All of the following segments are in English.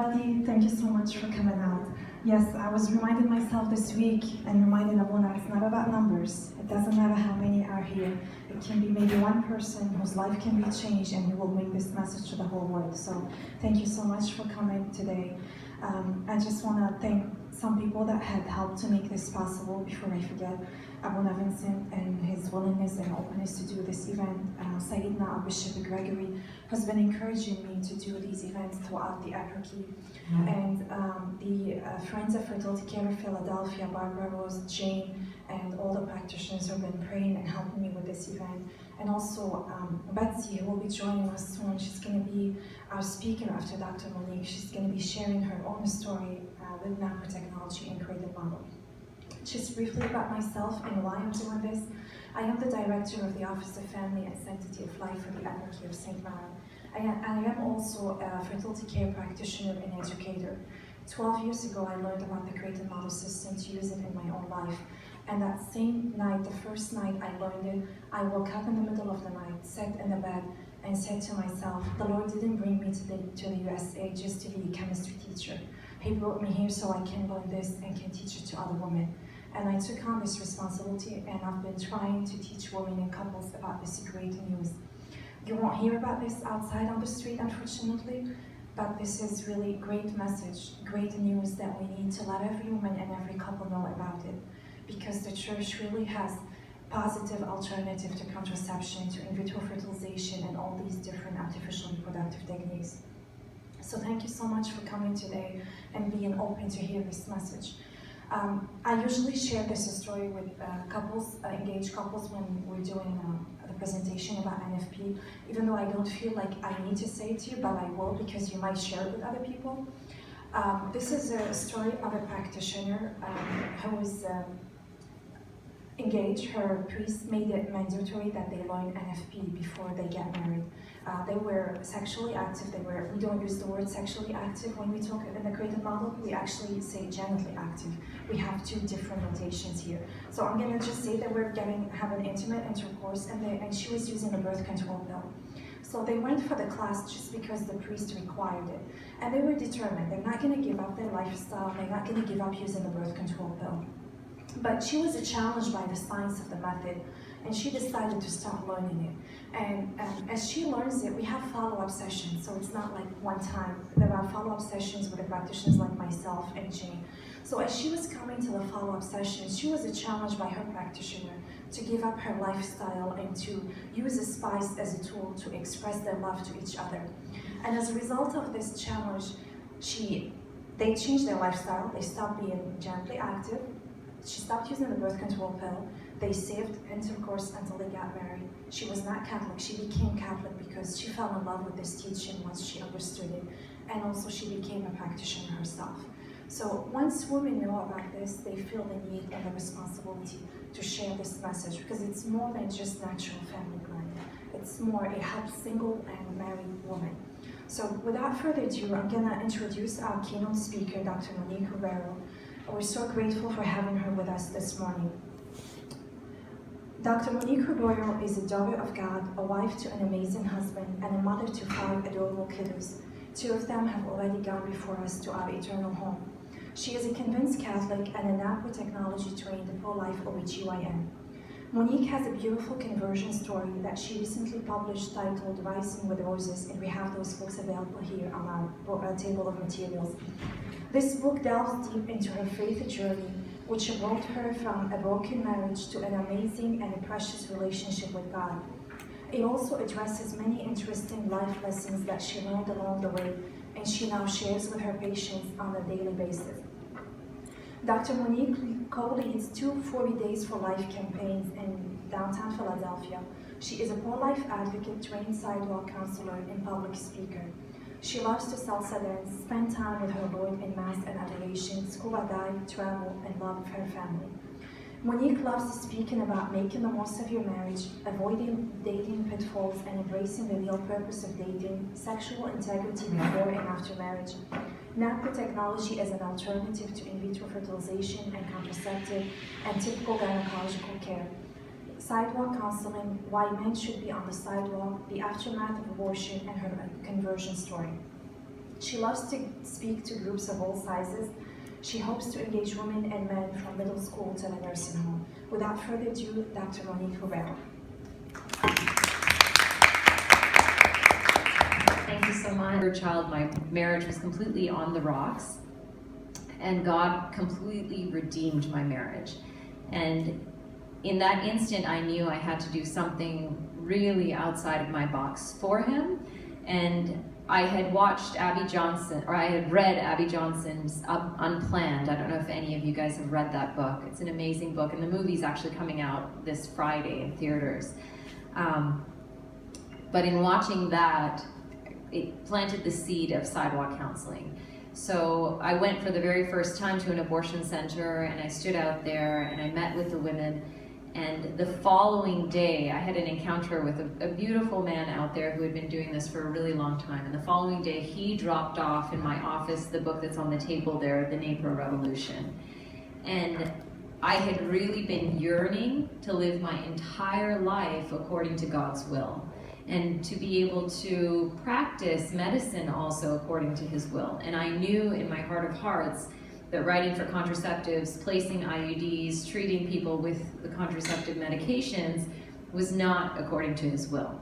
Everybody, thank you so much for coming out. Yes, I was reminding myself this week and reminding everyone that it's not about numbers. It doesn't matter how many are here. It can be maybe one person whose life can be changed and you will bring this message to the whole world. So thank you so much for coming today. I just want to thank some people that had helped to make this possible. Before I forget, Abuna Vincent and his willingness and openness to do this event. Sayyidina Bishop Gregory has been encouraging me to do these events throughout the Apriki. And the Friends of Fertility Care of Philadelphia, Barbara Rose, Jane, and all the practitioners who have been praying and helping me with this event. And also Betsy, who will be joining us soon. She's going to be our speaker after Dr. Monique. She's going to be sharing her own story with nanotechnology and creative model. Just briefly about myself and why I'm doing this. I am the director of the Office of Family and Sanctity of Life for the Apriki of St. Mara. I am also a fertility care practitioner and educator. 12 years ago, I learned about the creative model system to use it in my own life. And that same night, the first night I learned it, I woke up in the middle of the night, sat in the bed, and said to myself, the Lord didn't bring me to the USA just to be a chemistry teacher. He brought me here so I can learn this and can teach it to other women. And I took on this responsibility, and I've been trying to teach women and couples about this great news. You won't hear about this outside on the street, unfortunately, but this is really great message, great news that we need to let every woman and every couple know about it. Because the church really has positive alternative to contraception, to in vitro fertilization, and all these different artificial reproductive techniques. So thank you so much for coming today and being open to hear this message. I usually share this story with couples, engaged couples, when we're doing the presentation about NFP, even though I don't feel like I need to say it to you, but I will because you might share it with other people. This is a story of a practitioner who was engaged. Her priest made it mandatory that they learn NFP before they get married. They were sexually active. We don't use the word sexually active when we talk in the creative model. We actually say genitally active. We have two different notations here. So I'm gonna just say that we're having intimate intercourse, and she was using a birth control pill. So they went for the class just because the priest required it. And they were determined. They're not gonna give up their lifestyle. They're not gonna give up using the birth control pill. But she was challenged by the science of the method, and she decided to start learning it. And as she learns it, we have follow-up sessions, so it's not like one time. There are follow-up sessions with the practitioners like myself and Jane. So as she was coming to the follow-up sessions, she was challenged by her practitioner to give up her lifestyle and to use a spice as a tool to express their love to each other. And as a result of this challenge, they changed their lifestyle. They stopped being gently active. She stopped using the birth control pill. They saved intercourse until they got married. She was not Catholic. She became Catholic because she fell in love with this teaching once she understood it. And also she became a practitioner herself. So once women know about this, they feel the need and the responsibility to share this message, because it's more than just natural family planning. It's more, it helps single and married women. So without further ado, I'm gonna introduce our keynote speaker, Dr. Monique Ribeiro. We're so grateful for having her with us this morning. Dr. Monique Ribeiro is a daughter of God, a wife to an amazing husband, and a mother to 5 adorable kiddos. 2 of them have already gone before us to our eternal home. She is a convinced Catholic and a nanotechnology trained pro-life OBGYN. Monique has a beautiful conversion story that she recently published titled Rising with Roses, and we have those books available here on our table of materials. This book delves deep into her faith journey, which brought her from a broken marriage to an amazing and a precious relationship with God. It also addresses many interesting life lessons that she learned along the way, and she now shares with her patients on a daily basis. Dr. Monique co-leads 2 40 Days for Life campaigns in downtown Philadelphia. She is a pro-life advocate, trained sidewalk counselor, and public speaker. She loves to salsa dance, spend time with her Lord in Mass and adoration, scuba dive, travel, and love her family. Monique loves speaking about making the most of your marriage, avoiding dating pitfalls, and embracing the real purpose of dating, sexual integrity before and after marriage. Nanotechnology as an alternative to in vitro fertilization and contraceptive and typical gynecological care. Sidewalk counseling, why men should be on the sidewalk, the aftermath of abortion, and her conversion story. She loves to speak to groups of all sizes. She hopes to engage women and men from middle school to the nursing home. Without further ado, Dr. Monique Rivera. Thank you so much. As a child, my marriage was completely on the rocks, and God completely redeemed my marriage. And in that instant, I knew I had to do something really outside of my box for Him. And I had watched Abby Johnson, or I had read Abby Johnson's Unplanned. I don't know if any of you guys have read that book. It's an amazing book, and the movie's actually coming out this Friday in theaters. But in watching that, it planted the seed of sidewalk counseling. So I went for the very first time to an abortion center, and I stood out there and I met with the women. And the following day, I had an encounter with a beautiful man out there who had been doing this for a really long time. And the following day, he dropped off in my office the book that's on the table there, The Naper Revolution. And I had really been yearning to live my entire life according to God's will, and to be able to practice medicine also according to His will. And I knew in my heart of hearts that writing for contraceptives, placing IUDs, treating people with the contraceptive medications was not according to His will.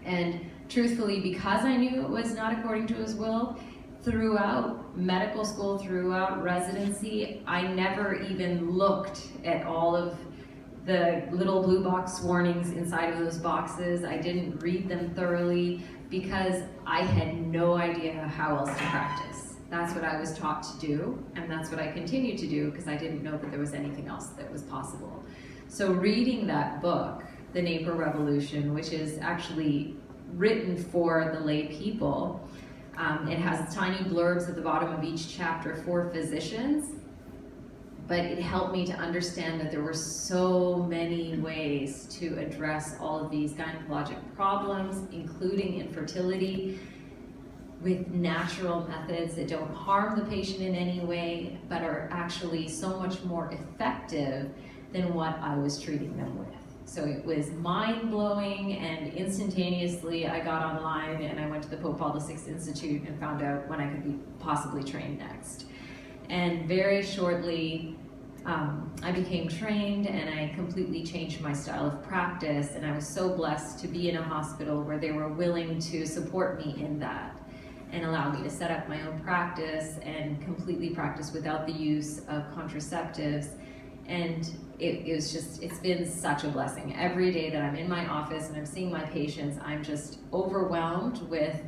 And truthfully, because I knew it was not according to His will, throughout medical school, throughout residency, I never even looked at all of the little blue box warnings inside of those boxes. I didn't read them thoroughly because I had no idea how else to practice. That's what I was taught to do, and that's what I continue to do because I didn't know that there was anything else that was possible. So reading that book, The Naper Revolution, which is actually written for the lay people, it has tiny blurbs at the bottom of each chapter for physicians, but it helped me to understand that there were so many ways to address all of these gynecologic problems, including infertility, with natural methods that don't harm the patient in any way, but are actually so much more effective than what I was treating them with. So it was mind-blowing, and instantaneously I got online and I went to the Pope Paul VI Institute and found out when I could be possibly trained next. And very shortly, I became trained, and I completely changed my style of practice, and I was so blessed to be in a hospital where they were willing to support me in that and allow me to set up my own practice and completely practice without the use of contraceptives. And it's been such a blessing. Every day that I'm in my office and I'm seeing my patients, I'm just overwhelmed with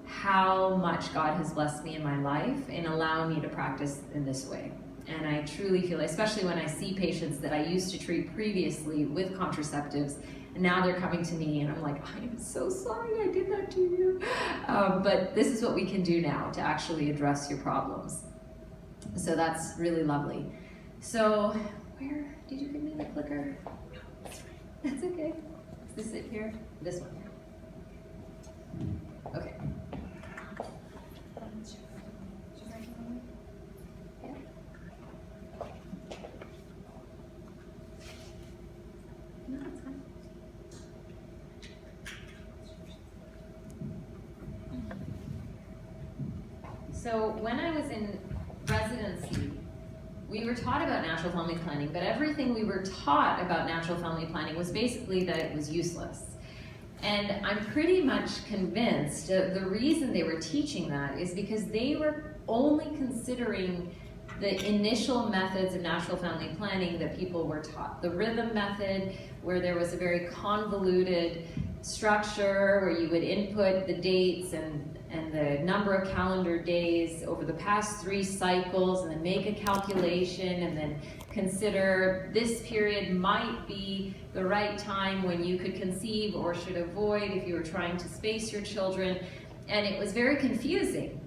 how much God has blessed me in my life in allowing me to practice in this way. And I truly feel, especially when I see patients that I used to treat previously with contraceptives, and now they're coming to me and I'm like, I am so sorry I did that to you. But this is what we can do now to actually address your problems. So that's really lovely. So where did you give me the clicker? That's okay. Is this it here? This one here. Okay. So when I was in residency, we were taught about natural family planning, but everything we were taught about natural family planning was basically that it was useless. And I'm pretty much convinced the reason they were teaching that is because they were only considering the initial methods of natural family planning that people were taught. The rhythm method, where there was a very convoluted structure where you would input the dates and the number of calendar days over the past 3 cycles, and then make a calculation, and then consider this period might be the right time when you could conceive or should avoid if you were trying to space your children. And it was very confusing.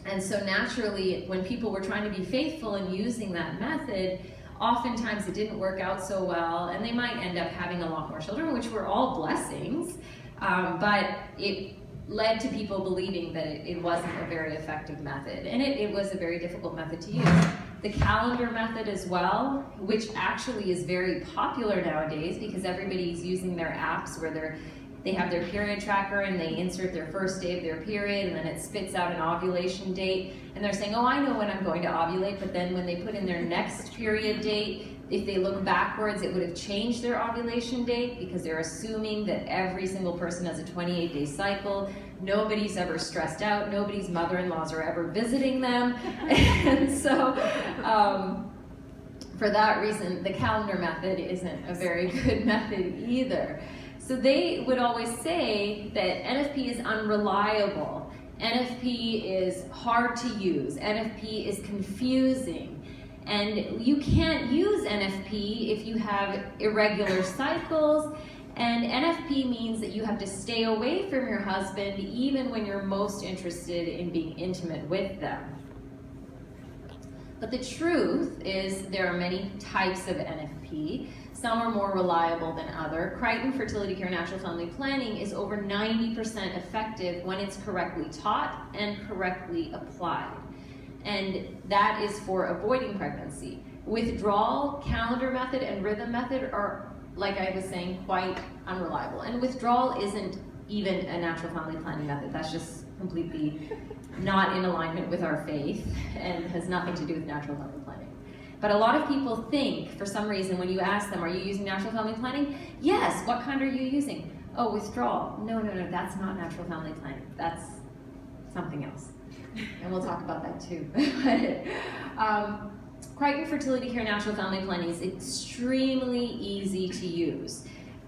And so naturally, when people were trying to be faithful in using that method, oftentimes it didn't work out so well, and they might end up having a lot more children, which were all blessings, but it led to people believing that it wasn't a very effective method, and it was a very difficult method to use. The calendar method as well, which actually is very popular nowadays because everybody's using their apps where they're they have their period tracker and they insert their first day of their period, and then it spits out an ovulation date, and they're saying, oh, I know when I'm going to ovulate, but then when they put in their next period date, if they look backwards, it would have changed their ovulation date, because they're assuming that every single person has a 28-day cycle. Nobody's ever stressed out. Nobody's mother-in-laws are ever visiting them. And so for that reason, the calendar method isn't a very good method either. So they would always say that NFP is unreliable. NFP is hard to use. NFP is confusing. And you can't use NFP if you have irregular cycles. And NFP means that you have to stay away from your husband even when you're most interested in being intimate with them. But the truth is there are many types of NFP. Some are more reliable than others. Crichton Fertility Care Natural Family Planning is over 90% effective when it's correctly taught and correctly applied. And that is for avoiding pregnancy. Withdrawal, calendar method, and rhythm method are, like I was saying, quite unreliable. And withdrawal isn't even a natural family planning method. That's just completely not in alignment with our faith and has nothing to do with natural family planning. But a lot of people think, for some reason, when you ask them, are you using natural family planning? Yes. What kind are you using? Oh, withdrawal. No, that's not natural family planning. That's something else. And we'll talk about that too. Crichton Fertility Care Natural Family Planning is extremely easy to use.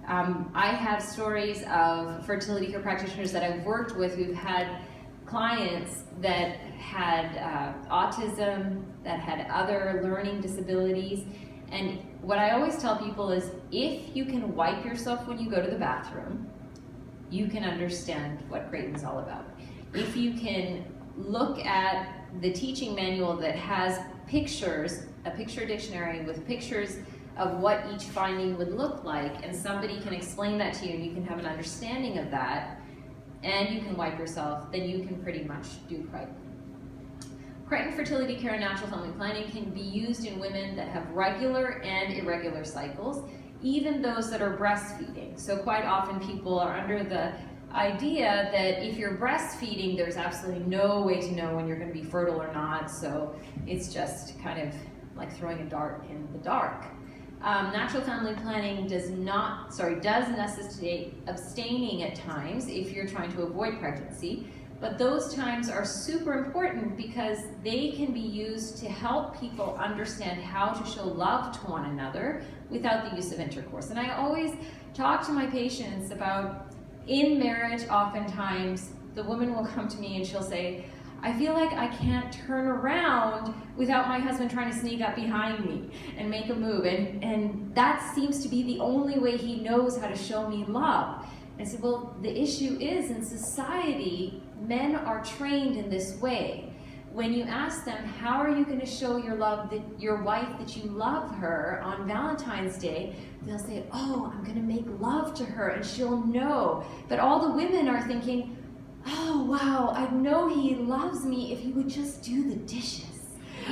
I have stories of fertility care practitioners that I've worked with who've had clients that had autism, that had other learning disabilities. And what I always tell people is, if you can wipe yourself when you go to the bathroom, you can understand what Crichton's all about. If you can look at the teaching manual that has pictures, a picture dictionary with pictures of what each finding would look like, and somebody can explain that to you and you can have an understanding of that, and you can wipe yourself, then you can pretty much do Crichton. Crichton Fertility Care and Natural Family Planning can be used in women that have regular and irregular cycles, even those that are breastfeeding. So quite often people are under the idea that if you're breastfeeding, there's absolutely no way to know when you're going to be fertile or not, so it's just kind of like throwing a dart in the dark. Natural family planning does necessitate abstaining at times if you're trying to avoid pregnancy, but those times are super important because they can be used to help people understand how to show love to one another without the use of intercourse. And I always talk to my patients about, in marriage, oftentimes the woman will come to me and she'll say, I feel like I can't turn around without my husband trying to sneak up behind me and make a move, and that seems to be the only way he knows how to show me love. And I said, well, the issue is, in society, men are trained in this way. When you ask them, how are you going to show your love, that your wife, that you love her on Valentine's Day, they'll say, oh, I'm going to make love to her and she'll know. But all the women are thinking, oh, wow, I know he loves me if he would just do the dishes.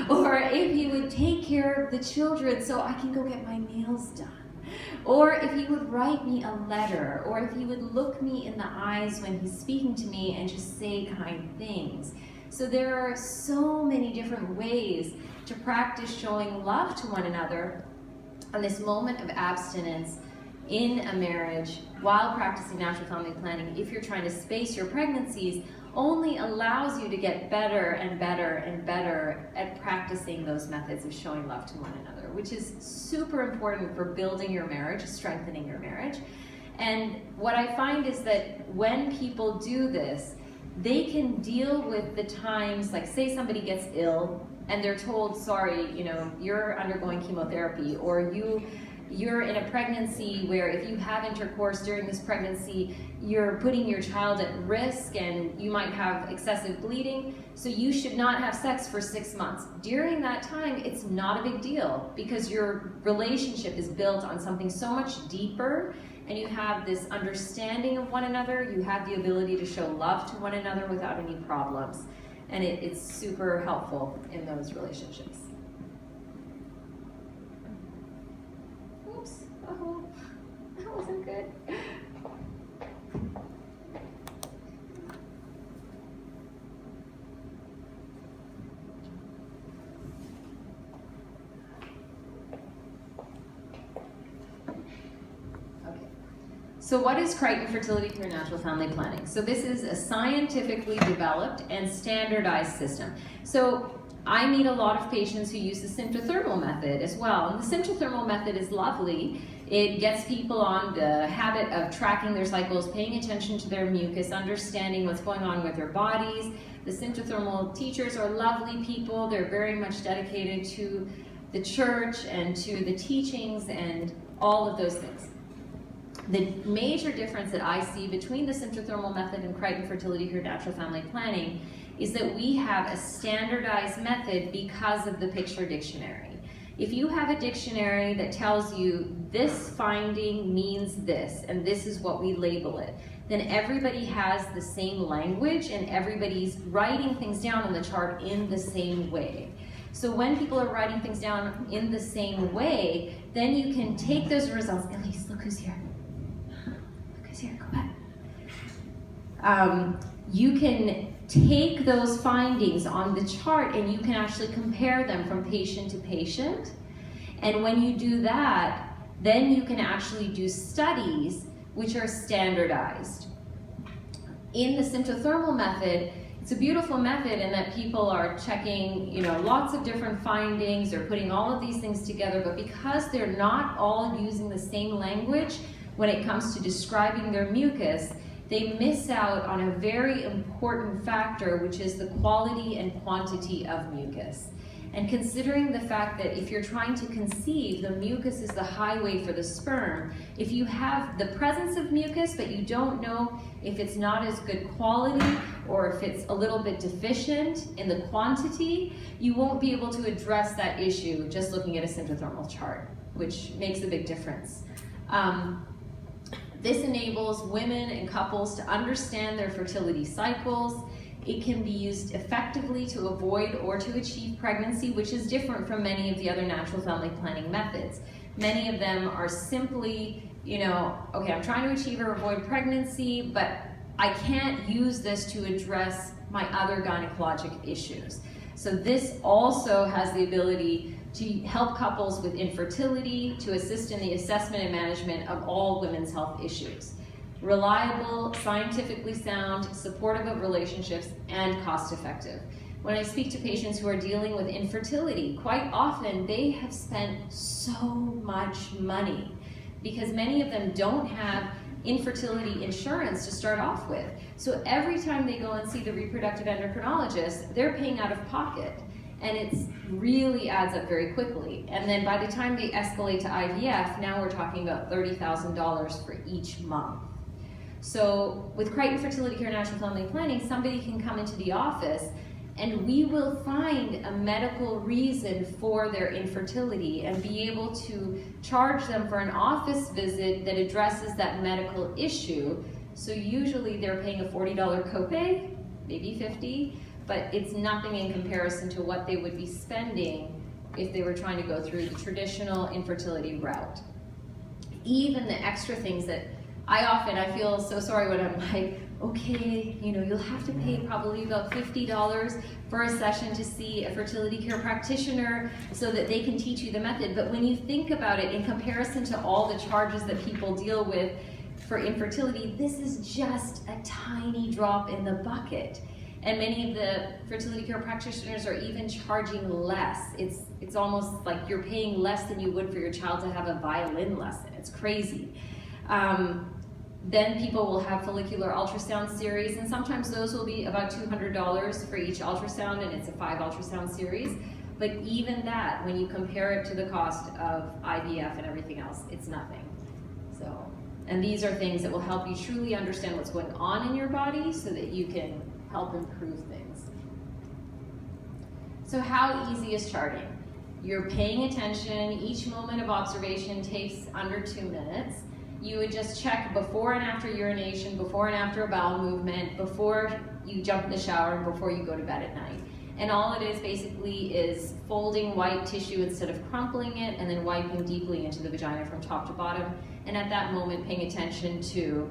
Or if he would take care of the children so I can go get my nails done. Or if he would write me a letter. Or if he would look me in the eyes when he's speaking to me and just say kind things. So there are so many different ways to practice showing love to one another on this moment of abstinence in a marriage while practicing natural family planning. If you're trying to space your pregnancies, only allows you to get better and better and better at practicing those methods of showing love to one another, which is super important for building your marriage, strengthening your marriage. And what I find is that when people do this, they can deal with the times, like say somebody gets ill and they're told, sorry, you're undergoing chemotherapy, or you're in a pregnancy where if you have intercourse during this pregnancy, you're putting your child at risk and you might have excessive bleeding, so you should not have sex for 6 months. During that time, it's not a big deal because your relationship is built on something so much deeper, and you have this understanding of one another, you have the ability to show love to one another without any problems. And it's super helpful in those relationships. Oops, oh, that wasn't good. So what is Crichton Fertility Care Natural Family Planning? So this is a scientifically developed and standardized system. So I meet a lot of patients who use the symptothermal method as well. And the symptothermal method is lovely. It gets people on the habit of tracking their cycles, paying attention to their mucus, understanding what's going on with their bodies. The symptothermal teachers are lovely people. They're very much dedicated to the church and to the teachings and all of those things. The major difference that I see between the symptothermal method and Crichton Fertility Care Natural Family Planning is that we have a standardized method because of the picture dictionary. If you have a dictionary that tells you this finding means this, and this is what we label it, then everybody has the same language and everybody's writing things down on the chart in the same way. So when people are writing things down in the same way, then you can take those results. Elise, look who's here. Look who's here, go back. You can take those findings on the chart and you can actually compare them from patient to patient. And when you do that, then you can actually do studies which are standardized. In the symptothermal method, it's a beautiful method in that people are checking, lots of different findings, they're putting all of these things together, but because they're not all using the same language when it comes to describing their mucus, they miss out on a very important factor, which is the quality and quantity of mucus. And considering the fact that if you're trying to conceive, the mucus is the highway for the sperm. If you have the presence of mucus, but you don't know if it's not as good quality or if it's a little bit deficient in the quantity, you won't be able to address that issue just looking at a symptothermal chart, which makes a big difference. This enables women and couples to understand their fertility cycles. It can be used effectively to avoid or to achieve pregnancy, which is different from many of the other natural family planning methods. Many of them are simply, okay, I'm trying to achieve or avoid pregnancy, but I can't use this to address my other gynecologic issues. So this also has the ability to help couples with infertility, to assist in the assessment and management of all women's health issues. Reliable, scientifically sound, supportive of relationships, and cost-effective. When I speak to patients who are dealing with infertility, quite often they have spent so much money because many of them don't have infertility insurance to start off with. So every time they go and see the reproductive endocrinologist, they're paying out of pocket. And it really adds up very quickly. And then by the time they escalate to IVF, now we're talking about $30,000 for each month. So with Crichton Fertility Care Natural Family Planning, somebody can come into the office and we will find a medical reason for their infertility and be able to charge them for an office visit that addresses that medical issue. So usually they're paying a $40 copay, maybe $50, but it's nothing in comparison to what they would be spending if they were trying to go through the traditional infertility route. Even the extra things that I feel so sorry when I'm like, okay, you'll have to pay probably about $50 for a session to see a fertility care practitioner so that they can teach you the method. But when you think about it in comparison to all the charges that people deal with for infertility, this is just a tiny drop in the bucket. And many of the fertility care practitioners are even charging less. It's almost like you're paying less than you would for your child to have a violin lesson. It's crazy. Then people will have follicular ultrasound series, and sometimes those will be about $200 for each ultrasound, and it's a 5 ultrasound series. But even that, when you compare it to the cost of IVF and everything else, it's nothing. So, and these are things that will help you truly understand what's going on in your body so that you can help improve things. So how easy is charting? You're paying attention. Each moment of observation takes under 2 minutes. You would just check before and after urination, before and after a bowel movement, before you jump in the shower, and before you go to bed at night. And all it is basically is folding white tissue instead of crumpling it, and then wiping deeply into the vagina from top to bottom. And at that moment, paying attention to,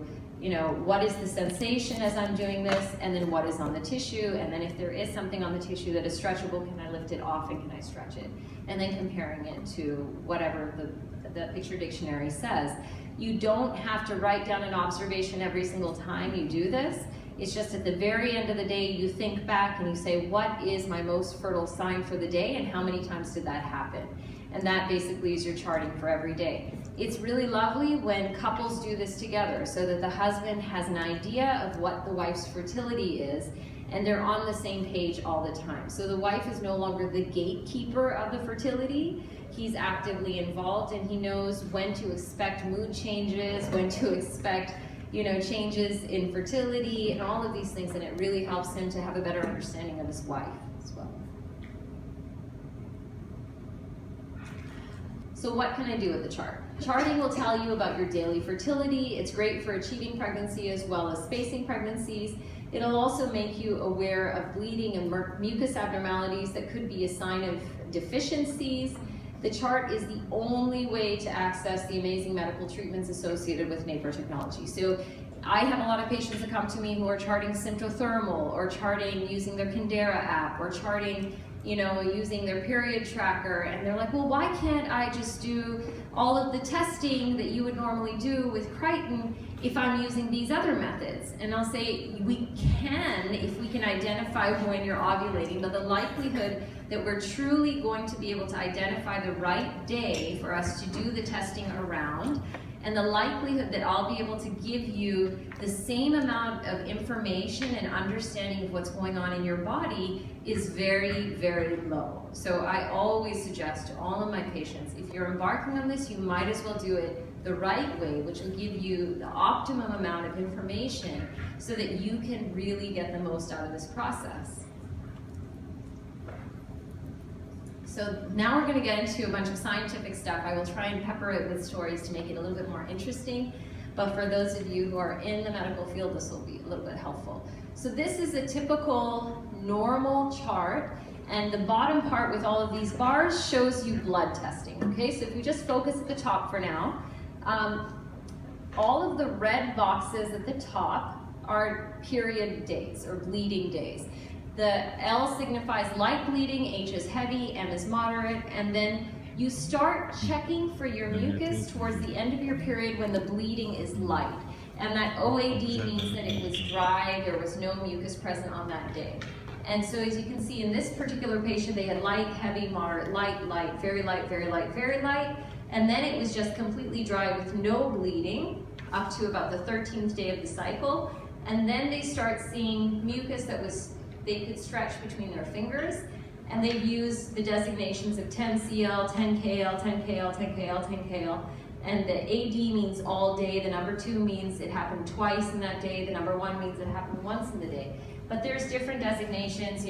what is the sensation as I'm doing this, and then what is on the tissue, and then if there is something on the tissue that is stretchable, can I lift it off and can I stretch it? And then comparing it to whatever the the Picture Dictionary says. You don't have to write down an observation every single time you do this. It's just at the very end of the day, you think back and you say, what is my most fertile sign for the day and how many times did that happen? And that basically is your charting for every day. It's really lovely when couples do this together so that the husband has an idea of what the wife's fertility is and they're on the same page all the time. So the wife is no longer the gatekeeper of the fertility. He's actively involved and he knows when to expect mood changes, when to expect changes in fertility and all of these things, and it really helps him to have a better understanding of his wife as well. So what can I do with the chart? Charting will tell you about your daily fertility. It's great for achieving pregnancy as well as spacing pregnancies. It'll also make you aware of bleeding and mucus abnormalities that could be a sign of deficiencies. The chart is the only way to access the amazing medical treatments associated with NAPR technology. So I have a lot of patients that come to me who are charting symptothermal or charting using their Candera app or charting using their period tracker, and they're like, well, why can't I just do all of the testing that you would normally do with Crichton if I'm using these other methods? And I'll say, we can if we can identify when you're ovulating, but the likelihood that we're truly going to be able to identify the right day for us to do the testing around, and the likelihood that I'll be able to give you the same amount of information and understanding of what's going on in your body is very, very low. So I always suggest to all of my patients, if you're embarking on this, you might as well do it the right way, which will give you the optimum amount of information so that you can really get the most out of this process. So now we're going to get into a bunch of scientific stuff. I will try and pepper it with stories to make it a little bit more interesting. But for those of you who are in the medical field, this will be a little bit helpful. So this is a typical normal chart. And the bottom part with all of these bars shows you blood testing. Okay, so if we just focus at the top for now, all of the red boxes at the top are period days or bleeding days. The L signifies light bleeding, H is heavy, M is moderate, and then you start checking for your mucus towards the end of your period when the bleeding is light. And that OAD means that it was dry, there was no mucus present on that day. And so as you can see in this particular patient, they had light, heavy, moderate, light, light, very light, very light, very light, and then it was just completely dry with no bleeding up to about the 13th day of the cycle. And then they start seeing mucus that they could stretch between their fingers, and they use the designations of 10 CL, 10 KL, 10 KL, 10 KL, 10 KL, and the AD means all day, the number 2 means it happened twice in that day, the number 1 means it happened once in the day. But there's different designations,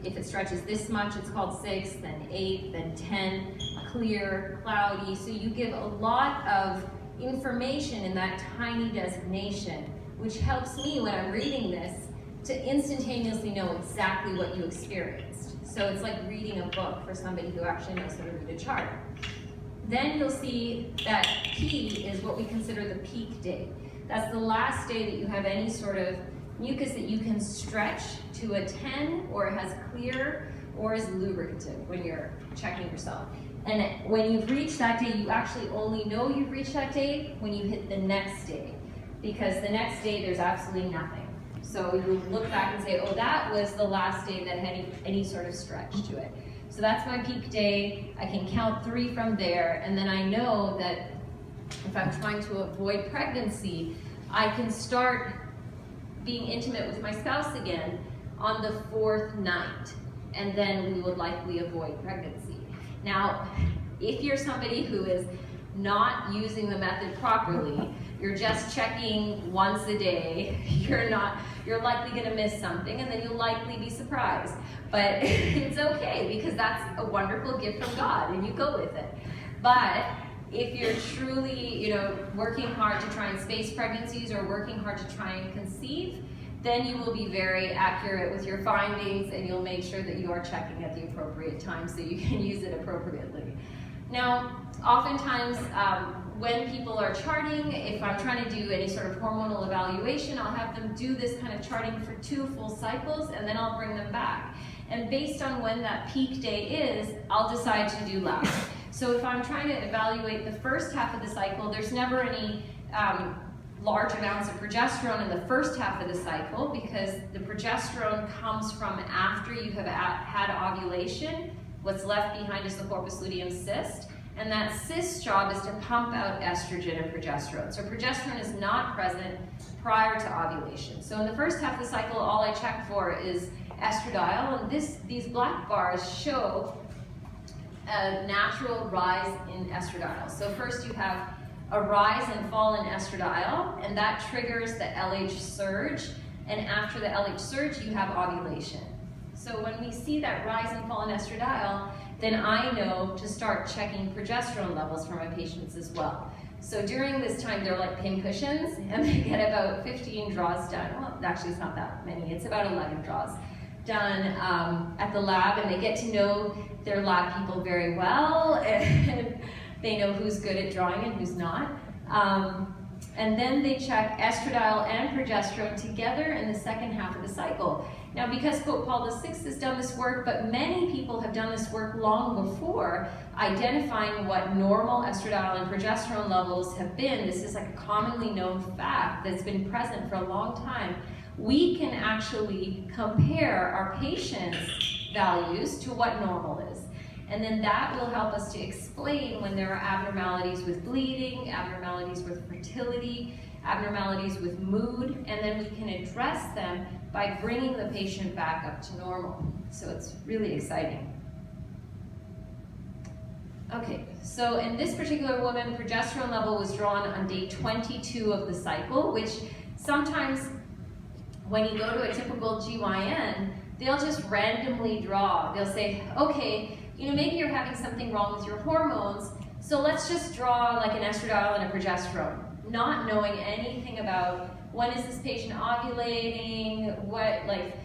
if it stretches this much, it's called 6, then 8, then 10, clear, cloudy, so you give a lot of information in that tiny designation, which helps me when I'm reading this to instantaneously know exactly what you experienced. So it's like reading a book for somebody who actually knows how to read a chart. Then you'll see that P is what we consider the peak day. That's the last day that you have any sort of mucus that you can stretch to a 10, or it has clear, or is lubricative when you're checking yourself. And when you've reached that day, you actually only know you've reached that day when you hit the next day, because the next day there's absolutely nothing. So you look back and say, oh, that was the last day that had any sort of stretch to it. So that's my peak day. I can count 3 from there, and then I know that if I'm trying to avoid pregnancy, I can start being intimate with my spouse again on the 4th night, and then we would likely avoid pregnancy. Now, if you're somebody who is not using the method properly, you're just checking once a day, you're likely going to miss something, and then you'll likely be surprised. But it's okay, because that's a wonderful gift from God, and you go with it. But if you're truly, working hard to try and space pregnancies or working hard to try and conceive, then you will be very accurate with your findings, and you'll make sure that you are checking at the appropriate time so you can use it appropriately. Now, oftentimes, when people are charting, if I'm trying to do any sort of hormonal evaluation, I'll have them do this kind of charting for 2 full cycles, and then I'll bring them back. And based on when that peak day is, I'll decide to do labs. So if I'm trying to evaluate the first half of the cycle, there's never any large amounts of progesterone in the first half of the cycle, because the progesterone comes from after you have had ovulation. What's left behind is the corpus luteum cyst, and that cyst's job is to pump out estrogen and progesterone. So progesterone is not present prior to ovulation. So in the first half of the cycle, all I check for is estradiol, and these black bars show a natural rise in estradiol. So first you have a rise and fall in estradiol, and that triggers the LH surge, and after the LH surge you have ovulation. So when we see that rise and fall in estradiol, then I know to start checking progesterone levels for my patients as well. So during this time they're like pin cushions, and they get about 15 draws done. Well, actually it's not that many, it's about 11 draws done at the lab, and they get to know their lab people very well, and they know who's good at drawing and who's not. And then they check estradiol and progesterone together in the second half of the cycle. Now, because Pope Paul VI has done this work, but many people have done this work long before, identifying what normal estradiol and progesterone levels have been, this is like a commonly known fact that's been present for a long time, we can actually compare our patients' values to what normal is. And then that will help us to explain when there are abnormalities with bleeding, abnormalities with fertility, abnormalities with mood, and then we can address them by bringing the patient back up to normal. So it's really exciting. Okay, so in this particular woman, progesterone level was drawn on day 22 of the cycle, which sometimes when you go to a typical GYN, they'll just randomly draw. They'll say, okay, you know, maybe you're having something wrong with your hormones, so let's just draw like an estradiol and a progesterone, not knowing anything about when is this patient ovulating, what, like,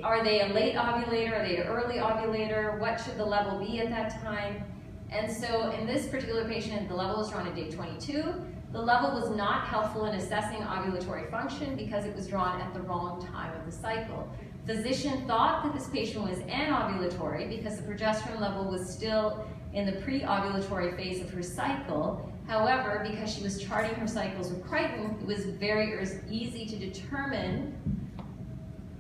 are they a late ovulator, are they an early ovulator, what should the level be at that time? And so in this particular patient, the level was drawn at day 22. The level was not helpful in assessing ovulatory function because it was drawn at the wrong time of the cycle. Physician thought that this patient was anovulatory because the progesterone level was still in the pre-ovulatory phase of her cycle. However, because she was charting her cycles with Crichton, it was very easy to determine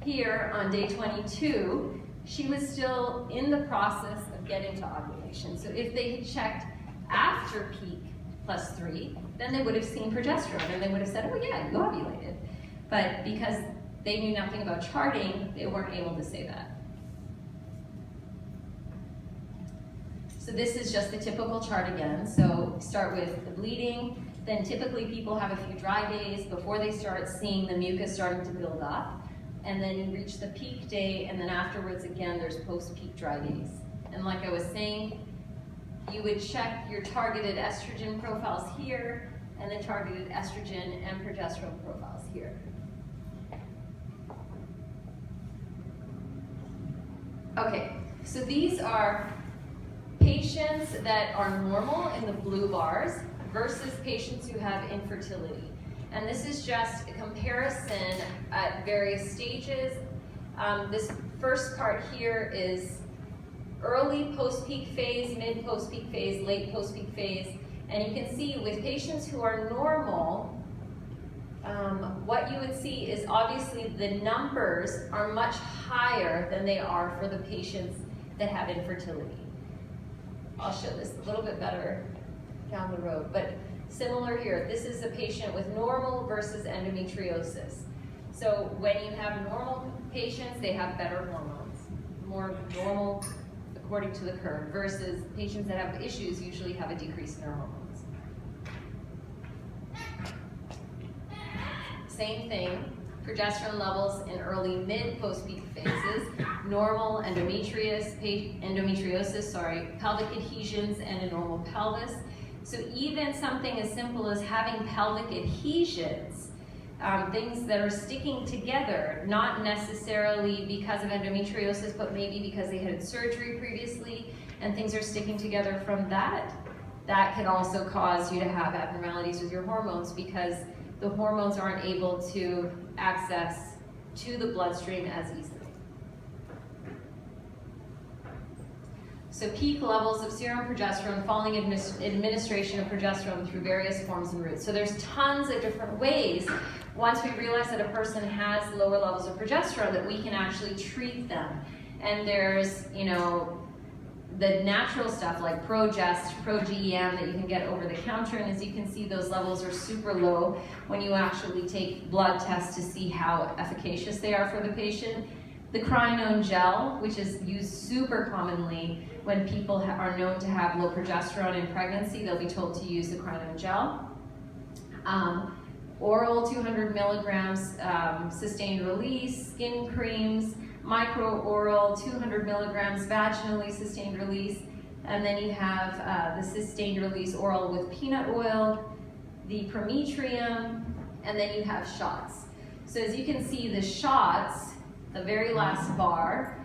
here on day 22, she was still in the process of getting to ovulation. So if they had checked after peak +3, then they would have seen progesterone and they would have said, oh yeah, you ovulated. But because they knew nothing about charting, they weren't able to say that. So this is just the typical chart again. So start with the bleeding, then typically people have a few dry days before they start seeing the mucus starting to build up, and then you reach the peak day, and then afterwards again there's post-peak dry days. And like I was saying, you would check your targeted estrogen profiles here, and then targeted estrogen and progesterone profiles here. Okay, so these are patients that are normal in the blue bars versus patients who have infertility. And this is just a comparison at various stages. This first part here is early post-peak phase, mid post-peak phase, late post-peak phase. And you can see with patients who are normal, what you would see is obviously the numbers are much higher than they are for the patients that have infertility. I'll show this a little bit better down the road, but similar here. This is a patient with normal versus endometriosis. So when you have normal patients, they have better hormones, more normal according to the curve, versus patients that have issues usually have a decrease in their hormones. Same thing, progesterone levels in early mid post-peak phases, normal endometriosis, pelvic adhesions, and a normal pelvis. So even something as simple as having pelvic adhesions, things that are sticking together, not necessarily because of endometriosis, but maybe because they had surgery previously, and things are sticking together from that, that could also cause you to have abnormalities with your hormones because the hormones aren't able to access to the bloodstream as easily. So peak levels of serum progesterone following administration of progesterone through various forms and routes. So there's tons of different ways, once we realize that a person has lower levels of progesterone, that we can actually treat them. And there's, you know, the natural stuff like Progest, Pro-GEM that you can get over the counter, and as you can see, those levels are super low when you actually take blood tests to see how efficacious they are for the patient. The Crinone gel, which is used super commonly when people are known to have low progesterone in pregnancy, they'll be told to use the Crinone gel. Oral 200 milligrams sustained release, skin creams, micro-oral 200 milligrams vaginally sustained release, and then you have the sustained release oral with peanut oil, the Prometrium, and then you have shots. So as you can see, the shots, the very last bar,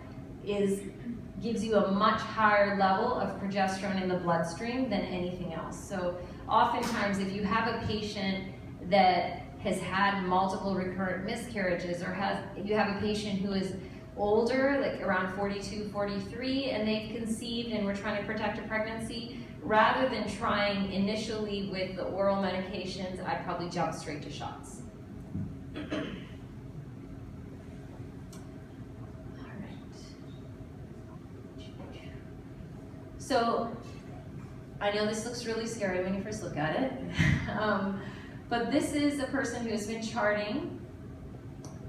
gives you a much higher level of progesterone in the bloodstream than anything else. So oftentimes if you have a patient that has had multiple recurrent miscarriages, or you have a patient who is older, like around 42, 43, and they've conceived and we're trying to protect a pregnancy, rather than trying initially with the oral medications, I'd probably jump straight to shots. So, I know this looks really scary when you first look at it, but this is a person who has been charting.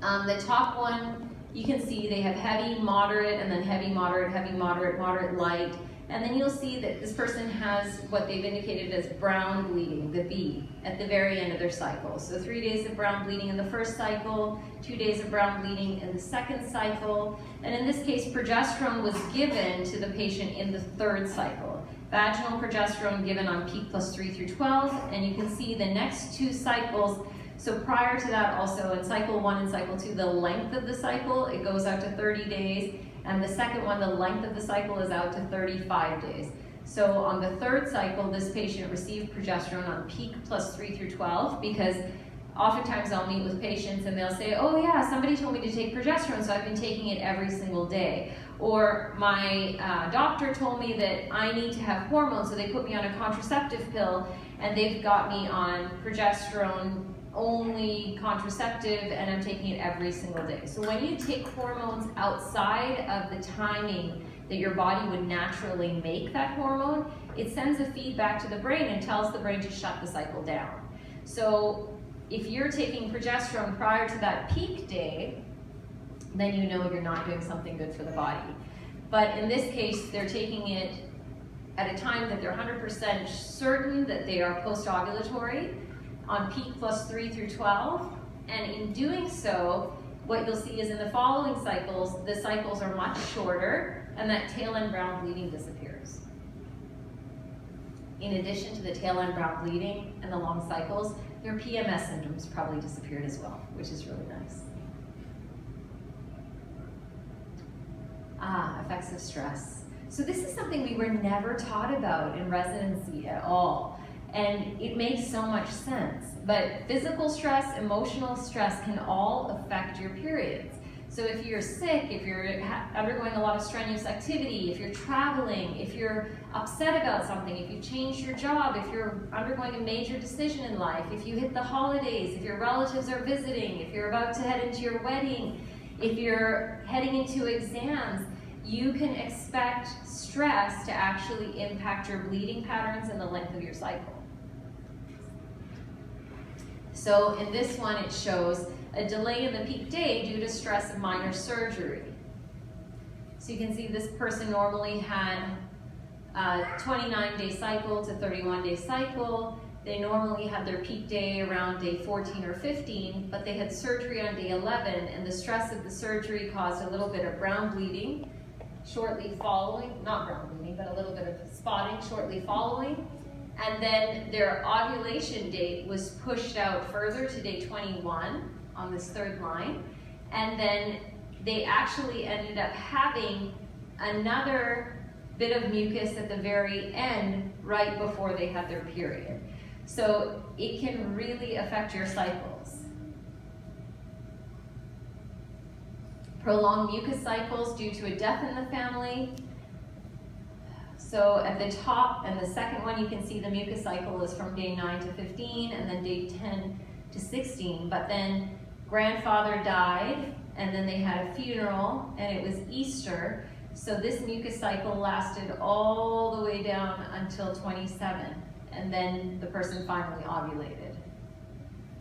The top one, you can see they have heavy, moderate, and then heavy, moderate, moderate, light. And then you'll see that this person has what they've indicated as brown bleeding, the B, at the very end of their cycle. So 3 days of brown bleeding in the first cycle, 2 days of brown bleeding in the second cycle. And in this case, progesterone was given to the patient in the third cycle. Vaginal progesterone given on peak plus 3 through 12. And you can see the next 2 cycles. So prior to that also, in cycle 1 and cycle 2, the length of the cycle, it goes out to 30 days. And the second one, the length of the cycle is out to 35 days. So on the third cycle, this patient received progesterone on peak plus 3 through 12, because oftentimes I'll meet with patients and they'll say, oh yeah, somebody told me to take progesterone, so I've been taking it every single day. Or my doctor told me that I need to have hormones, so they put me on a contraceptive pill, and they've got me on progesterone only contraceptive, and I'm taking it every single day. So when you take hormones outside of the timing that your body would naturally make that hormone, it sends a feedback to the brain and tells the brain to shut the cycle down. So if you're taking progesterone prior to that peak day, then you know you're not doing something good for the body. But in this case, they're taking it at a time that they're 100% certain that they are post-ovulatory, on peak plus 3 through 12, and in doing so, what you'll see is in the following cycles, the cycles are much shorter, and that tail end brown bleeding disappears. In addition to the tail end brown bleeding and the long cycles, their PMS symptoms probably disappeared as well, which is really nice. Effects of stress. So this is something we were never taught about in residency at all. And it makes so much sense, but physical stress, emotional stress can all affect your periods. So if you're sick, if you're undergoing a lot of strenuous activity, if you're traveling, if you're upset about something, if you changed your job, if you're undergoing a major decision in life, if you hit the holidays, if your relatives are visiting, if you're about to head into your wedding, if you're heading into exams, you can expect stress to actually impact your bleeding patterns and the length of your cycle. So in this one, it shows a delay in the peak day due to stress of minor surgery. So you can see this person normally had a 29-day cycle to 31-day cycle. They normally had their peak day around day 14 or 15, but they had surgery on day 11, and the stress of the surgery caused a little bit of brown bleeding shortly following, not brown bleeding, but a little bit of spotting shortly following. And then their ovulation date was pushed out further to day 21 on this third line. And then they actually ended up having another bit of mucus at the very end, right before they had their period. So it can really affect your cycles. Prolonged mucus cycles due to a death in the family. So at the top and the second one, you can see the mucus cycle is from day 9 to 15 and then day 10 to 16. But then grandfather died and then they had a funeral and it was Easter. So this mucus cycle lasted all the way down until 27. And then the person finally ovulated.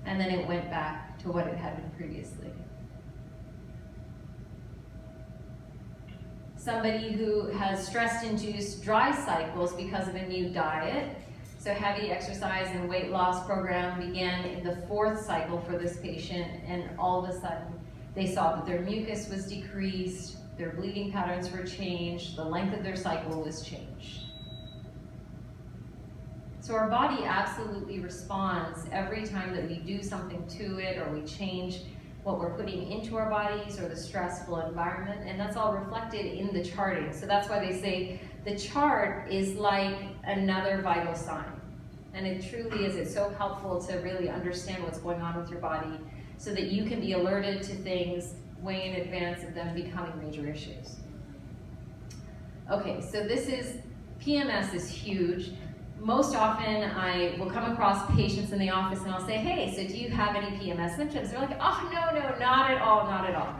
And then it went back to what it had been previously. Somebody who has stress-induced dry cycles because of a new diet. So heavy exercise and weight loss program began in the 4th cycle for this patient, and all of a sudden they saw that their mucus was decreased, their bleeding patterns were changed, the length of their cycle was changed. So our body absolutely responds every time that we do something to it or we change what we're putting into our bodies or the stressful environment, and that's all reflected in the charting. So that's why they say the chart is like another vital sign. And it truly is. It's so helpful to really understand what's going on with your body so that you can be alerted to things way in advance of them becoming major issues. Okay, so PMS is huge. Most often I will come across patients in the office and I'll say, hey, so do you have any PMS symptoms? They're like, oh, no, not at all, not at all.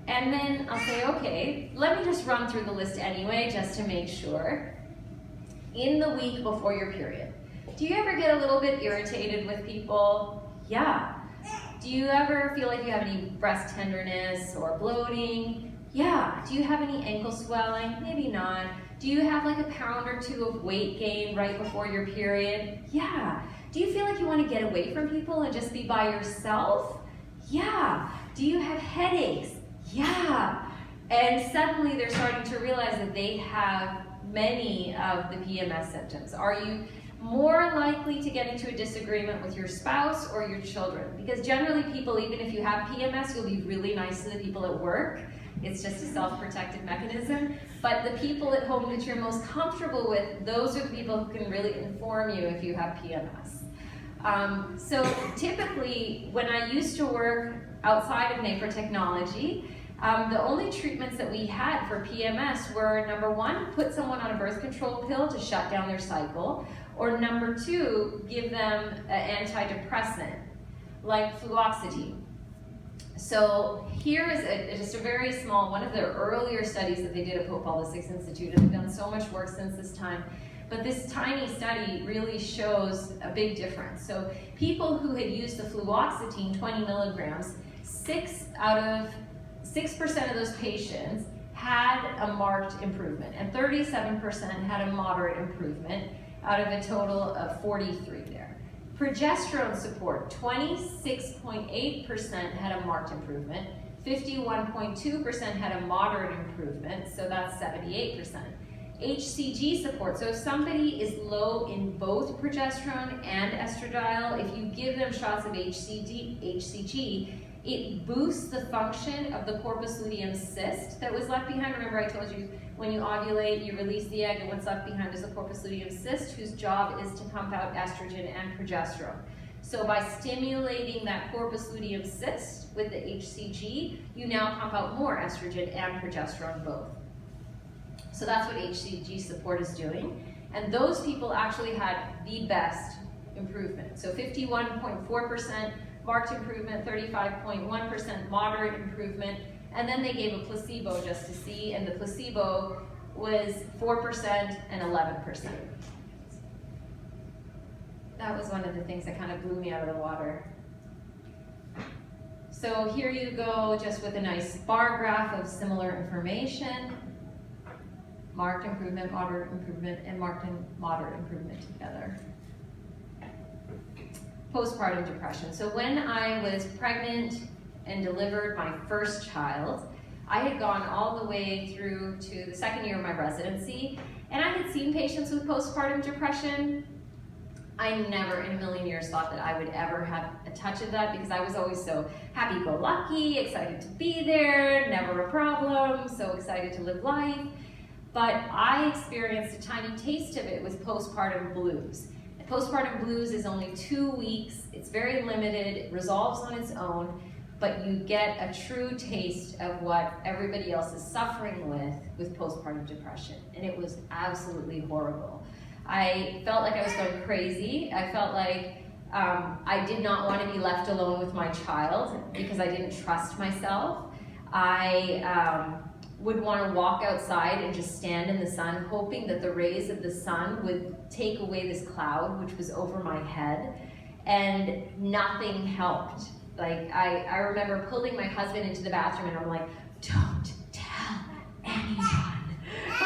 And then I'll say, okay, let me just run through the list anyway, just to make sure. In the week before your period, do you ever get a little bit irritated with people? Yeah. Do you ever feel like you have any breast tenderness or bloating? Yeah. Do you have any ankle swelling? Maybe not. Do you have like a pound or 2 of weight gain right before your period? Yeah. Do you feel like you want to get away from people and just be by yourself? Yeah. Do you have headaches? Yeah. And suddenly they're starting to realize that they have many of the PMS symptoms. Are you more likely to get into a disagreement with your spouse or your children? Because generally people, even if you have PMS, you'll be really nice to the people at work. It's just a self-protective mechanism. But the people at home that you're most comfortable with, those are the people who can really inform you if you have PMS. So typically, when I used to work outside of NAPR Technology, the only treatments that we had for PMS were, number 1, put someone on a birth control pill to shut down their cycle, or number 2, give them an antidepressant, like fluoxetine. So here is just a very small, one of the earlier studies that they did at Pope Paul VI Institute, and they've done so much work since this time, but this tiny study really shows a big difference. So people who had used the fluoxetine, 20 milligrams, 6% of those patients had a marked improvement, and 37% had a moderate improvement out of a total of 43 there. Progesterone support, 26.8% had a marked improvement, 51.2% had a moderate improvement, so that's 78%. HCG support, so if somebody is low in both progesterone and estradiol, if you give them shots of HCG, it boosts the function of the corpus luteum cyst that was left behind. Remember I told you when you ovulate, you release the egg, and what's left behind is the corpus luteum cyst, whose job is to pump out estrogen and progesterone. So by stimulating that corpus luteum cyst with the HCG, you now pump out more estrogen and progesterone both. So that's what HCG support is doing. And those people actually had the best improvement. So 51.4% marked improvement, 35.1% moderate improvement, and then they gave a placebo just to see, and the placebo was 4% and 11%. That was one of the things that kind of blew me out of the water. So here you go, just with a nice bar graph of similar information. Marked improvement, moderate improvement, and marked and moderate improvement together. Postpartum depression. So when I was pregnant and delivered my first child, I had gone all the way through to the second year of my residency, and I had seen patients with postpartum depression. I never in a million years thought that I would ever have a touch of that, because I was always so happy-go-lucky, excited to be there, never a problem, so excited to live life. But I experienced a tiny taste of it with postpartum blues. Postpartum blues is only 2 weeks, it's very limited, it resolves on its own, but you get a true taste of what everybody else is suffering with postpartum depression. And it was absolutely horrible. I felt like I was going crazy. I felt like I did not want to be left alone with my child because I didn't trust myself. I would want to walk outside and just stand in the sun, hoping that the rays of the sun would take away this cloud which was over my head, and nothing helped. Like, I remember pulling my husband into the bathroom and I'm like, don't tell anyone.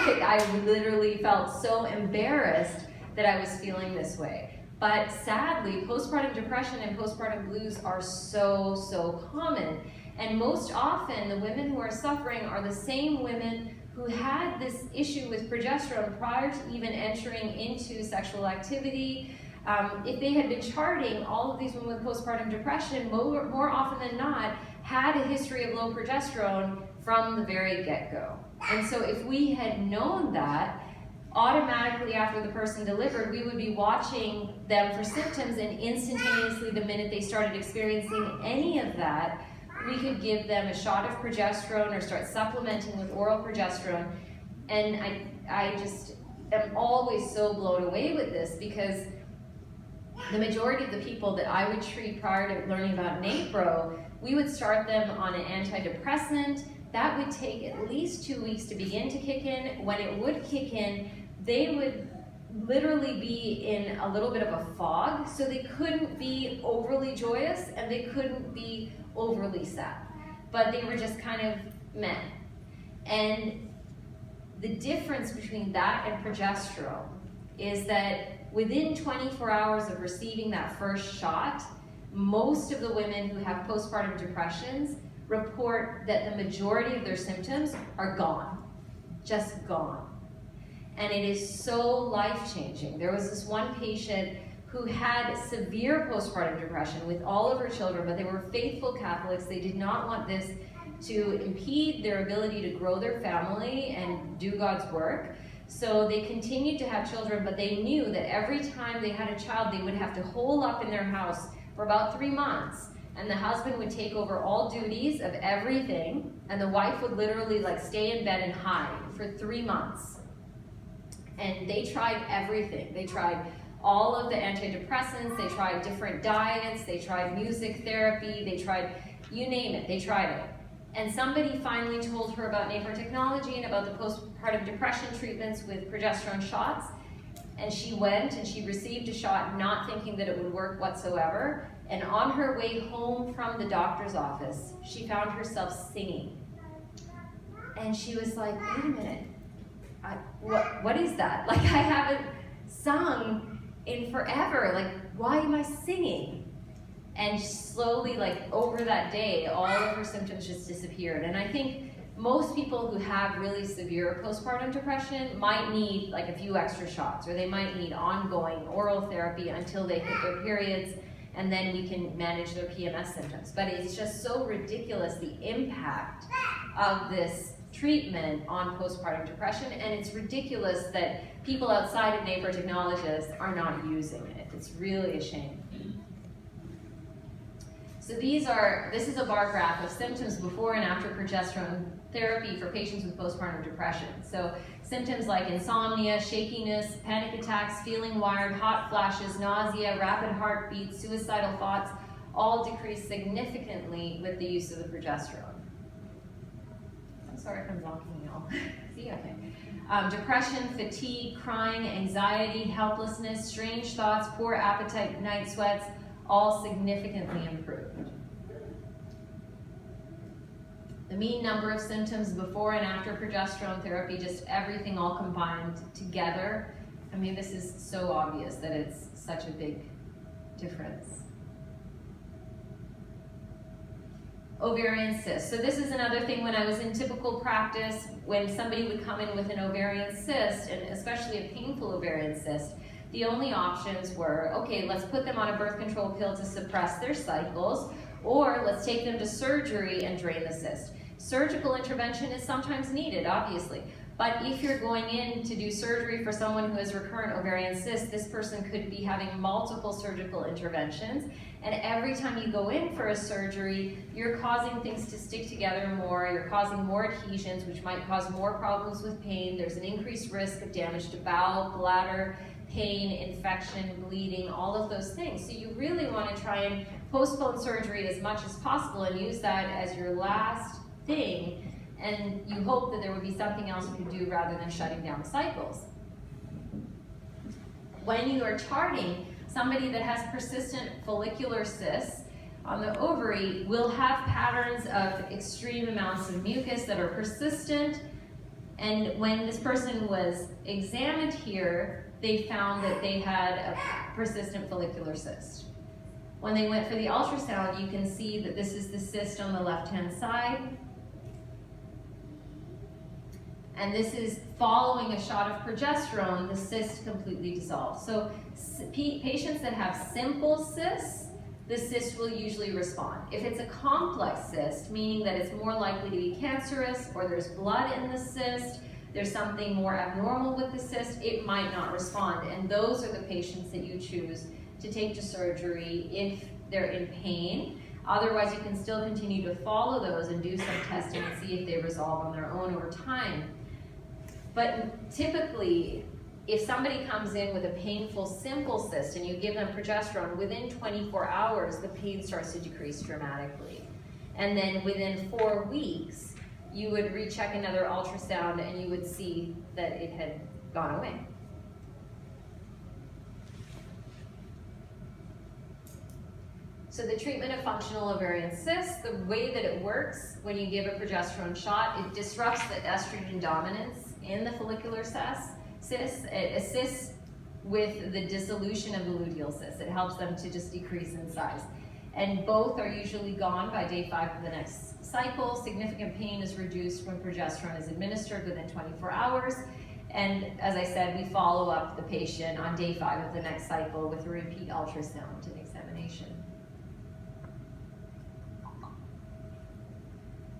Like, I literally felt so embarrassed that I was feeling this way. But sadly, postpartum depression and postpartum blues are so common. And most often, the women who are suffering are the same women who had this issue with progesterone prior to even entering into sexual activity. If they had been charting, all of these women with postpartum depression, more often than not, had a history of low progesterone from the very get-go. And so if we had known that, automatically after the person delivered, we would be watching them for symptoms, and instantaneously the minute they started experiencing any of that, we could give them a shot of progesterone or start supplementing with oral progesterone. And I just am always so blown away with this, because the majority of the people that I would treat prior to learning about NAPRO, we would start them on an antidepressant. That would take at least 2 weeks to begin to kick in. When it would kick in, they would literally be in a little bit of a fog, so they couldn't be overly joyous and they couldn't be overly sad, but they were just kind of meh. And the difference between that and progesterone is that within 24 hours of receiving that first shot, most of the women who have postpartum depressions report that the majority of their symptoms are gone, just gone. And it is so life-changing. There was this one patient who had severe postpartum depression with all of her children, but they were faithful Catholics. They did not want this to impede their ability to grow their family and do God's work. So they continued to have children, but they knew that every time they had a child, they would have to hole up in their house for about 3 months. And the husband would take over all duties of everything, and the wife would literally like stay in bed and hide for 3 months. And they tried everything. They tried all of the antidepressants, they tried different diets, they tried music therapy, they tried, you name it, they tried it. And somebody finally told her about NAPRO technology and about the postpartum depression treatments with progesterone shots. And she went and she received a shot not thinking that it would work whatsoever. And on her way home from the doctor's office, she found herself singing. And she was like, wait a minute, what is that? Like, I haven't sung in forever. Like, why am I singing? And slowly, like over that day, all of her symptoms just disappeared. And I think most people who have really severe postpartum depression might need like a few extra shots, or they might need ongoing oral therapy until they hit their periods, and then we can manage their PMS symptoms. But it's just so ridiculous, the impact of this treatment on postpartum depression, and it's ridiculous that people outside of NAPRO technologists are not using it. It's really a shame. So this is a bar graph of symptoms before and after progesterone therapy for patients with postpartum depression. So symptoms like insomnia, shakiness, panic attacks, feeling wired, hot flashes, nausea, rapid heartbeats, suicidal thoughts, all decrease significantly with the use of the progesterone. I'm sorry if I'm blocking you all. See, okay. Depression, fatigue, crying, anxiety, helplessness, strange thoughts, poor appetite, night sweats, all significantly improved. The mean number of symptoms before and after progesterone therapy, just everything all combined together. I mean, this is so obvious that it's such a big difference. Ovarian cyst. So this is another thing. When I was in typical practice, when somebody would come in with an ovarian cyst, and especially a painful ovarian cyst, the only options were, okay, let's put them on a birth control pill to suppress their cycles, or let's take them to surgery and drain the cyst. Surgical intervention is sometimes needed, obviously, But if you're going in to do surgery for someone who has recurrent ovarian cysts, this person could be having multiple surgical interventions. And every time you go in for a surgery, you're causing things to stick together more, you're causing more adhesions, which might cause more problems with pain. There's an increased risk of damage to bowel, bladder, pain, infection, bleeding, all of those things. So you really want to try and postpone surgery as much as possible and use that as your last thing. And you hope that there would be something else you could do rather than shutting down cycles. When you are charting, somebody that has persistent follicular cysts on the ovary will have patterns of extreme amounts of mucus that are persistent. And when this person was examined here, they found that they had a persistent follicular cyst. When they went for the ultrasound, you can see that this is the cyst on the left-hand side. And this is following a shot of progesterone, the cyst completely dissolves. So patients that have simple cysts, the cyst will usually respond. If it's a complex cyst, meaning that it's more likely to be cancerous or there's blood in the cyst, there's something more abnormal with the cyst, it might not respond. And those are the patients that you choose to take to surgery if they're in pain. Otherwise, you can still continue to follow those and do some testing and see if they resolve on their own over time. But typically, if somebody comes in with a painful simple cyst and you give them progesterone, within 24 hours, the pain starts to decrease dramatically. And then within 4 weeks, you would recheck another ultrasound and you would see that it had gone away. So the treatment of functional ovarian cysts, the way that it works when you give a progesterone shot, it disrupts the estrogen dominance in the follicular cyst. It assists with the dissolution of the luteal cysts. It helps them to just decrease in size. And both are usually gone by day 5 of the next cycle. Significant pain is reduced when progesterone is administered within 24 hours. And as I said, we follow up the patient on day 5 of the next cycle with a repeat ultrasound and examination.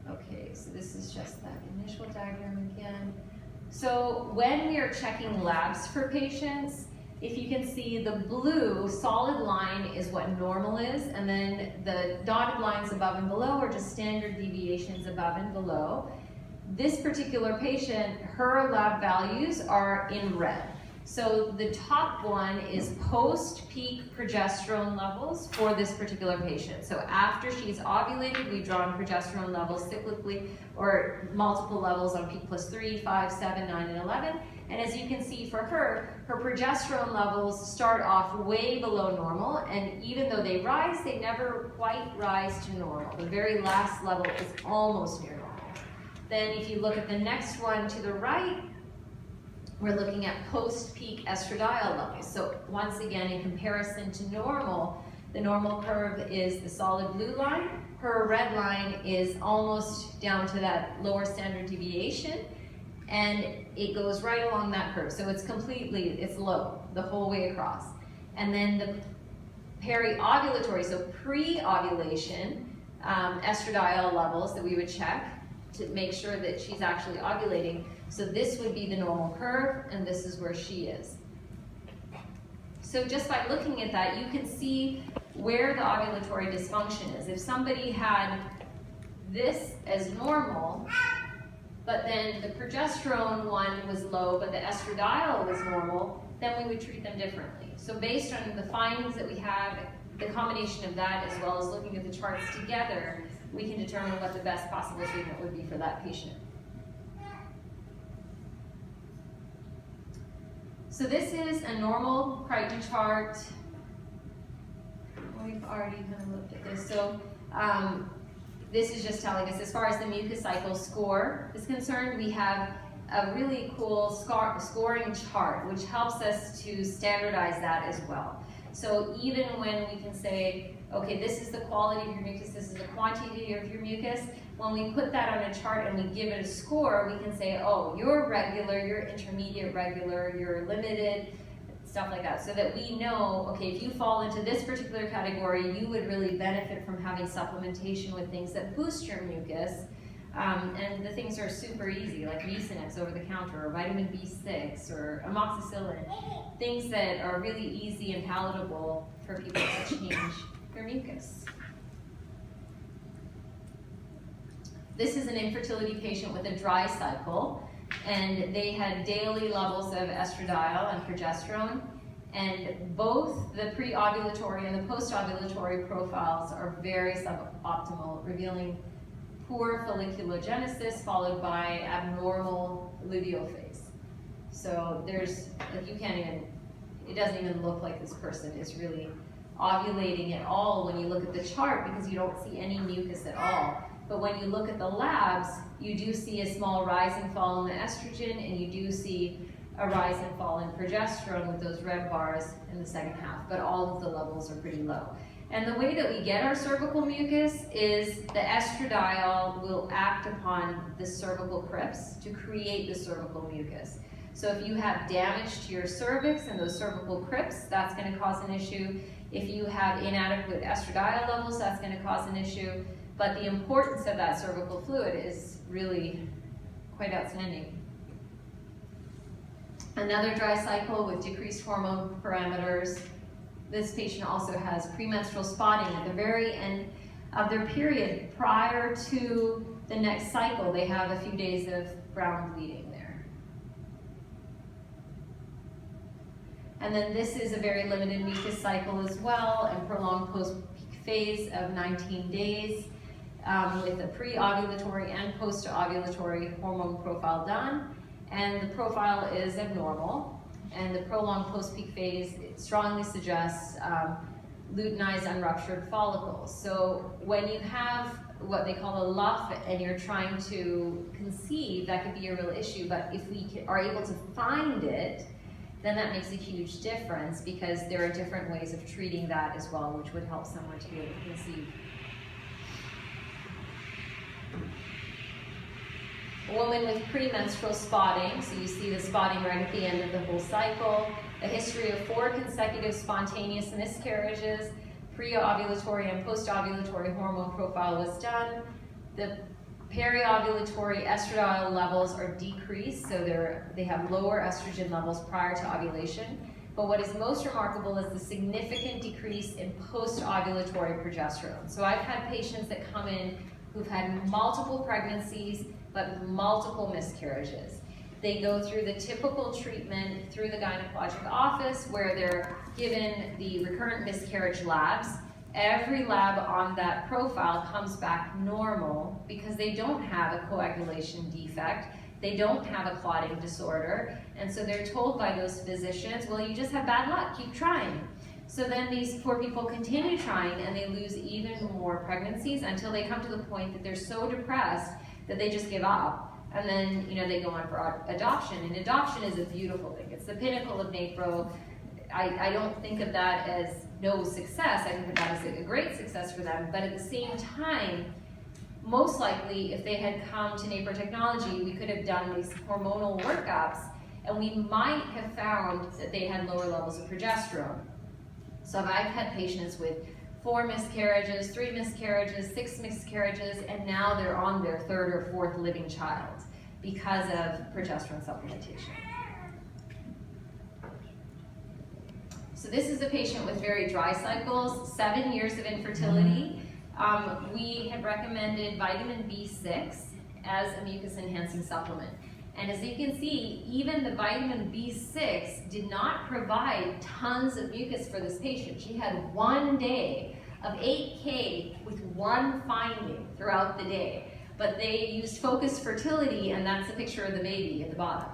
Okay, so this is just that initial diagram again. So when we are checking labs for patients, if you can see, the blue solid line is what normal is, and then the dotted lines above and below are just standard deviations above and below. This particular patient, her lab values are in red. So the top one is post-peak progesterone levels for this particular patient. So after she's ovulated, we've drawn progesterone levels cyclically, or multiple levels on peak plus 3, 5, 7, 9, and 11. And as you can see for her, her progesterone levels start off way below normal, and even though they rise, they never quite rise to normal. The very last level is almost near normal. Then if you look at the next one to the right, we're looking at post-peak estradiol levels. So once again, in comparison to normal, the normal curve is the solid blue line. Her red line is almost down to that lower standard deviation, and it goes right along that curve. So it's low the whole way across. And then the peri-ovulatory, so pre-ovulation estradiol levels that we would check to make sure that she's actually ovulating. So this would be the normal curve, and this is where she is. So just by looking at that, you can see where the ovulatory dysfunction is. If somebody had this as normal, but then the progesterone one was low, but the estradiol was normal, then we would treat them differently. So based on the findings that we have, the combination of that as well as looking at the charts together, we can determine what the best possible treatment would be for that patient. So this is a normal Crichton chart. We've already kind of looked at this. So this is just telling us, as far as the mucus cycle score is concerned, we have a really cool scoring chart, which helps us to standardize that as well. So even when we can say, okay, this is the quality of your mucus, this is the quantity of your mucus, when we put that on a chart and we give it a score, we can say, oh, you're regular, you're intermediate regular, you're limited, stuff like that, so that we know, okay, if you fall into this particular category, you would really benefit from having supplementation with things that boost your mucus, And the things are super easy, like Mucinex over the counter, or vitamin B6, or amoxicillin, things that are really easy and palatable for people to change their mucus. This is an infertility patient with a dry cycle, and they had daily levels of estradiol and progesterone, and both the pre-ovulatory and the post-ovulatory profiles are very suboptimal, revealing poor folliculogenesis followed by abnormal luteal phase. So there's, like, you can't even, it doesn't even look like this person is really ovulating at all when you look at the chart, because you don't see any mucus at all. But when you look at the labs, you do see a small rise and fall in the estrogen, and you do see a rise and fall in progesterone with those red bars in the second half, but all of the levels are pretty low. And the way that we get our cervical mucus is the estradiol will act upon the cervical crypts to create the cervical mucus. So if you have damage to your cervix and those cervical crypts, that's going to cause an issue. If you have inadequate estradiol levels, that's going to cause an issue. But the importance of that cervical fluid is really quite outstanding. Another dry cycle with decreased hormone parameters. This patient also has premenstrual spotting at the very end of their period. Prior to the next cycle, they have a few days of brown bleeding there. And then this is a very limited mucus cycle as well, and prolonged post-peak phase of 19 days. With a pre-ovulatory and post-ovulatory hormone profile done, and the profile is abnormal, and the prolonged post-peak phase strongly suggests luteinized unruptured follicles. So when you have what they call a LUF and you're trying to conceive, that could be a real issue, but if we are able to find it, then that makes a huge difference, because there are different ways of treating that as well, which would help someone to be able to conceive. A woman with premenstrual spotting, so you see the spotting right at the end of the whole cycle, a history of 4 consecutive spontaneous miscarriages, pre-ovulatory and post-ovulatory hormone profile was done. The peri-ovulatory estradiol levels are decreased, so they have lower estrogen levels prior to ovulation. But what is most remarkable is the significant decrease in post-ovulatory progesterone. So I've had patients that come in who've had multiple pregnancies, but multiple miscarriages. They go through the typical treatment through the gynecologic office, where they're given the recurrent miscarriage labs. Every lab on that profile comes back normal because they don't have a coagulation defect, they don't have a clotting disorder, and so they're told by those physicians, well, you just have bad luck, keep trying. So then these poor people continue trying, and they lose even more pregnancies until they come to the point that they're so depressed that they just give up, and then they go on for adoption. And adoption is a beautiful thing. It's the pinnacle of NAPRO. I don't think of that as no success. I think of that as a great success for them. But at the same time, most likely, if they had come to NAPRO Technology, we could have done these hormonal workups, and we might have found that they had lower levels of progesterone. So I've had patients with 4 miscarriages, 3 miscarriages, 6 miscarriages, and now they're on their 3rd or 4th living child because of progesterone supplementation. So this is a patient with very dry cycles, 7 years of infertility. We had recommended vitamin B6 as a mucus enhancing supplement. And as you can see, even the vitamin B6 did not provide tons of mucus for this patient. She had 1 day of 8K with 1 finding throughout the day. But they used Focus Fertility, and that's a picture of the baby at the bottom.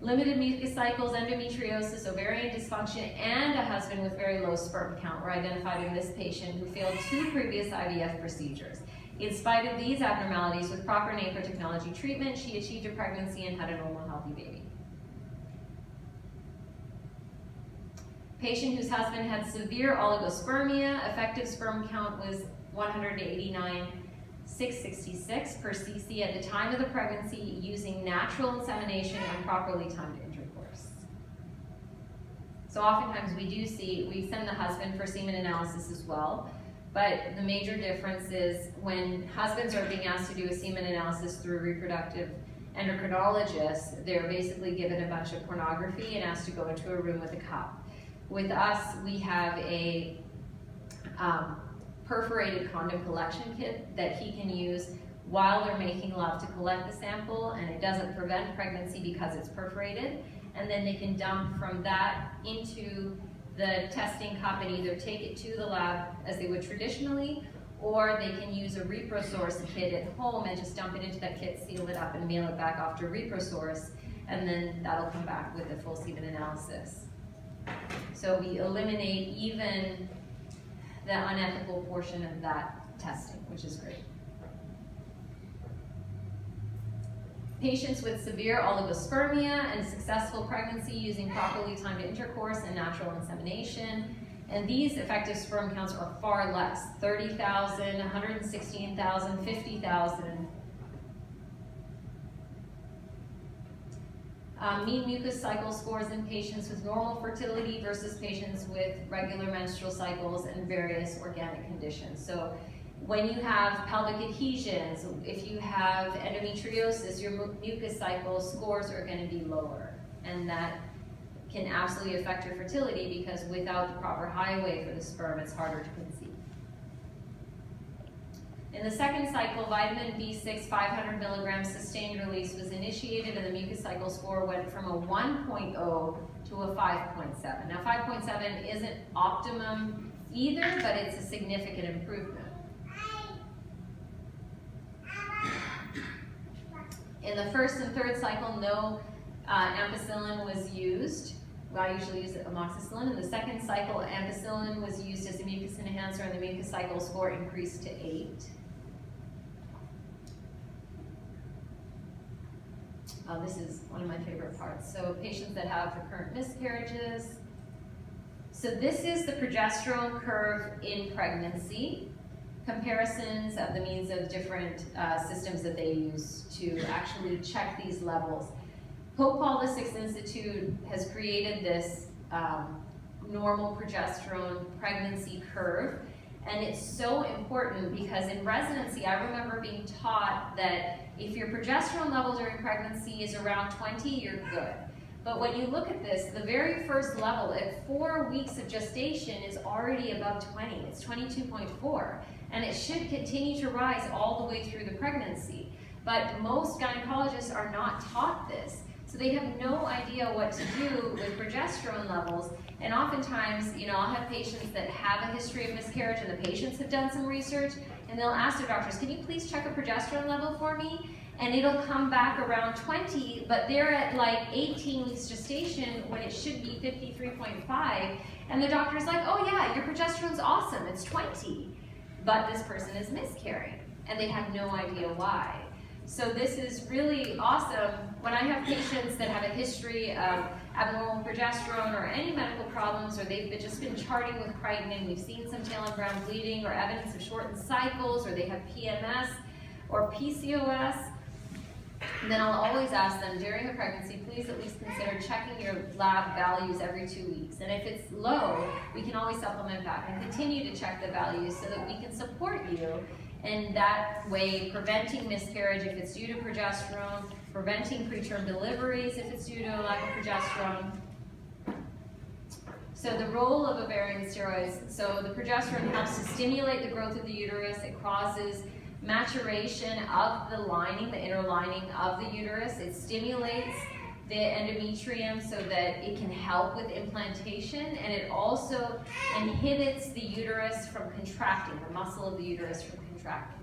Limited mucus cycles, endometriosis, ovarian dysfunction, and a husband with very low sperm count were identified in this patient who failed 2 previous IVF procedures. In spite of these abnormalities, with proper NAPRO technology treatment, she achieved a pregnancy and had a normal, healthy baby. Patient whose husband had severe oligospermia, effective sperm count was 189,666 per cc at the time of the pregnancy, using natural insemination and properly timed intercourse. So oftentimes we send the husband for semen analysis as well. But the major difference is when husbands are being asked to do a semen analysis through a reproductive endocrinologist, they're basically given a bunch of pornography and asked to go into a room with a cup. With us, we have a perforated condom collection kit that he can use while they're making love to collect the sample, and it doesn't prevent pregnancy because it's perforated. And then they can dump from that into the testing cup and either take it to the lab as they would traditionally, or they can use a ReproSource kit at home and just dump it into that kit, seal it up, and mail it back off to ReproSource, and then that'll come back with a full semen analysis. So we eliminate even the unethical portion of that testing, which is great. Patients with severe oligospermia and successful pregnancy using properly timed intercourse and natural insemination. And these effective sperm counts are far less, 30,000, 116,000, 50,000. Mean mucus cycle scores in patients with normal fertility versus patients with regular menstrual cycles and various organic conditions. So when you have pelvic adhesions, if you have endometriosis, your mucus cycle scores are going to be lower. And that can absolutely affect your fertility because without the proper highway for the sperm, it's harder to conceive. In the second cycle, vitamin B6 500 milligrams sustained release was initiated and the mucus cycle score went from a 1.0 to a 5.7. Now 5.7 isn't optimum either, but it's a significant improvement. In the first and third cycle, no ampicillin was used. I usually use amoxicillin. In the second cycle, ampicillin was used as a mucus enhancer and the mucus cycle score increased to 8. This is one of my favorite parts. So patients that have recurrent miscarriages. So this is the progesterone curve in pregnancy. Comparisons of the means of different systems that they use to actually check these levels. Pope Paul VI Institute has created this normal progesterone pregnancy curve, and it's so important because in residency I remember being taught that if your progesterone level during pregnancy is around 20, you're good. But when you look at this, the very first level at 4 weeks of gestation is already above 20. It's 22.4. And it should continue to rise all the way through the pregnancy. But most gynecologists are not taught this. So they have no idea what to do with progesterone levels. And oftentimes, I'll have patients that have a history of miscarriage and the patients have done some research and they'll ask their doctors, can you please check a progesterone level for me? And it'll come back around 20, but they're at like 18 weeks gestation when it should be 53.5. And the doctor's like, oh yeah, your progesterone's awesome, it's 20. But this person is miscarrying and they have no idea why. So this is really awesome. When I have patients that have a history of abnormal progesterone or any medical problems, or they've just been charting with creatinine, we've seen some tail and brown bleeding or evidence of shortened cycles, or they have PMS or PCOS, then I'll always ask them during the pregnancy, please at least consider checking your lab values every 2 weeks. And if it's low, we can always supplement back and continue to check the values so that we can support you. And that way, preventing miscarriage if it's due to progesterone, preventing preterm deliveries if it's due to a lack of progesterone. So the role of ovarian steroids, so the progesterone helps to stimulate the growth of the uterus. It causes maturation of the lining, the inner lining of the uterus. It stimulates the endometrium so that it can help with implantation, and it also inhibits the uterus from contracting, the muscle of the uterus from contracting.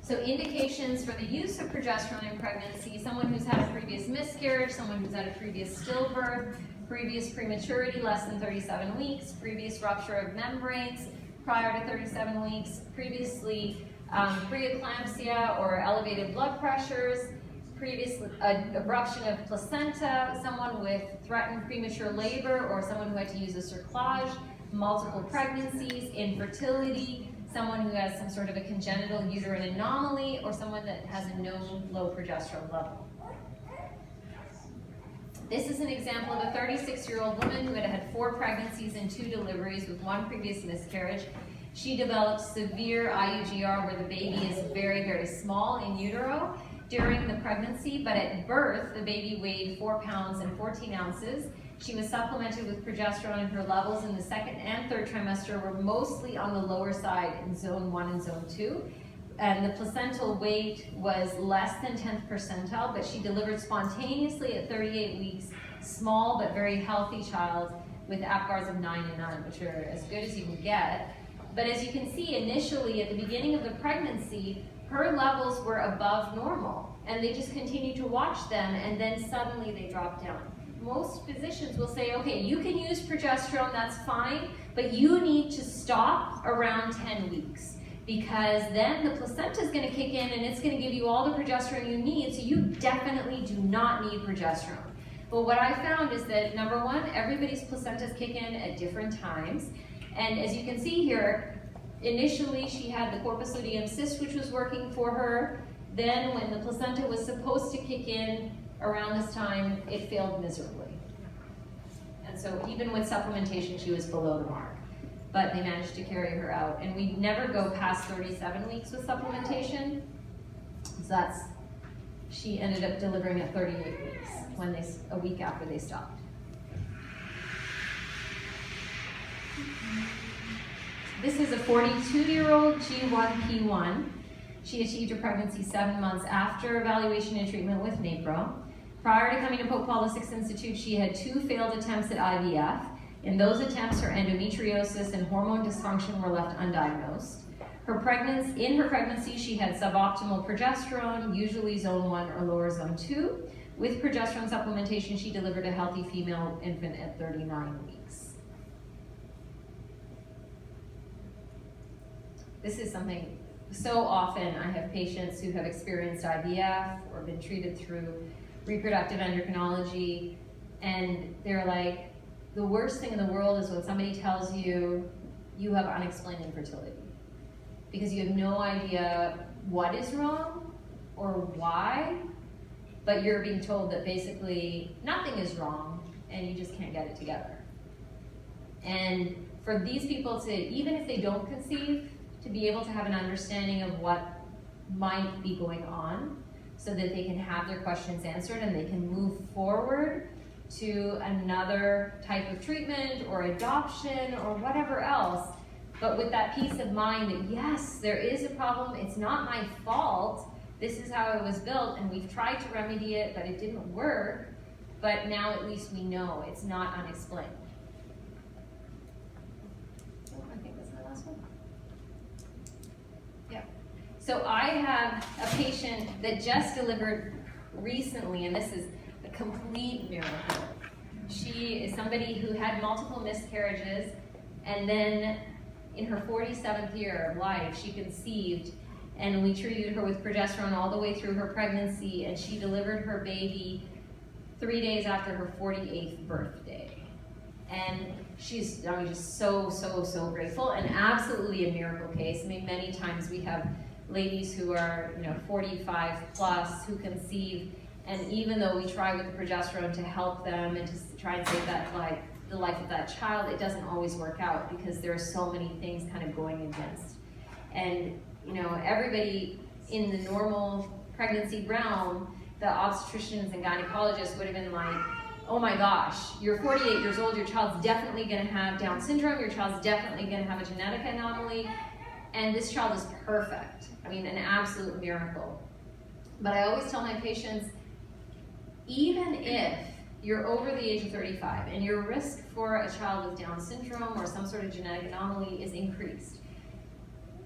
So indications for the use of progesterone in pregnancy: someone who's had a previous miscarriage, someone who's had a previous stillbirth, previous prematurity less than 37 weeks, previous rupture of membranes prior to 37 weeks, previously preeclampsia or elevated blood pressures, previous abruption of placenta, someone with threatened premature labor or someone who had to use a cerclage, multiple pregnancies, infertility, someone who has some sort of a congenital uterine anomaly, or someone that has a known low progesterone level. This is an example of a 36-year-old woman who had had 4 pregnancies and 2 deliveries with 1 previous miscarriage. She developed severe IUGR where the baby is very, very small in utero during the pregnancy, but at birth, the baby weighed 4 pounds and 14 ounces. She was supplemented with progesterone, and her levels in the 2nd and 3rd trimester were mostly on the lower side in zone 1 and zone 2. And the placental weight was less than 10th percentile, but she delivered spontaneously at 38 weeks, small but very healthy child with APGARs of 9 and 9, which are as good as you can get. But as you can see, initially at the beginning of the pregnancy, her levels were above normal, and they just continued to watch them, and then suddenly they dropped down. Most physicians will say, okay, you can use progesterone, that's fine, but you need to stop around 10 weeks. Because then the placenta is going to kick in and it's going to give you all the progesterone you need, so you definitely do not need progesterone. But what I found is that, number one, everybody's placentas kick in at different times. And as you can see here, initially she had the corpus luteum cyst, which was working for her. Then when the placenta was supposed to kick in around this time, it failed miserably. And so even with supplementation, she was below the mark. But they managed to carry her out. And we never go past 37 weeks with supplementation. So she ended up delivering at 38 weeks, a week after they stopped. This is a 42-year-old G1P1. She achieved her pregnancy 7 months after evaluation and treatment with NAPRO. Prior to coming to Pope Paul VI Institute, she had 2 failed attempts at IVF. In those attempts, her endometriosis and hormone dysfunction were left undiagnosed. In her pregnancy, she had suboptimal progesterone, usually zone 1 or lower zone 2. With progesterone supplementation, she delivered a healthy female infant at 39 weeks. This is something, so often I have patients who have experienced IVF or been treated through reproductive endocrinology, and they're like, the worst thing in the world is when somebody tells you you have unexplained infertility, because you have no idea what is wrong or why, but you're being told that basically nothing is wrong and you just can't get it together. And for these people to, even if they don't conceive, to be able to have an understanding of what might be going on so that they can have their questions answered and they can move forward to another type of treatment or adoption or whatever else, but with that peace of mind that yes, there is a problem, it's not my fault, this is how it was built, and we've tried to remedy it, but it didn't work, but now at least we know it's not unexplained. Oh, I think that's my last one. Yeah. So I have a patient that just delivered recently, and this is a complete miracle. She is somebody who had multiple miscarriages, and then in her 47th year of life, she conceived, and we treated her with progesterone all the way through her pregnancy, and she delivered her baby 3 days after her 48th birthday. And she's just so grateful, and absolutely a miracle case. I mean, many times we have ladies who are 45 plus who conceive, and even though we try with the progesterone to help them and to try and save the life of that child, it doesn't always work out because there are so many things kind of going against. And everybody in the normal pregnancy realm, the obstetricians and gynecologists would have been like, oh my gosh, you're 48 years old, your child's definitely going to have Down syndrome, your child's definitely going to have a genetic anomaly, and this child is perfect. I mean, an absolute miracle. But I always tell my patients, even if you're over the age of 35 and your risk for a child with Down syndrome or some sort of genetic anomaly is increased,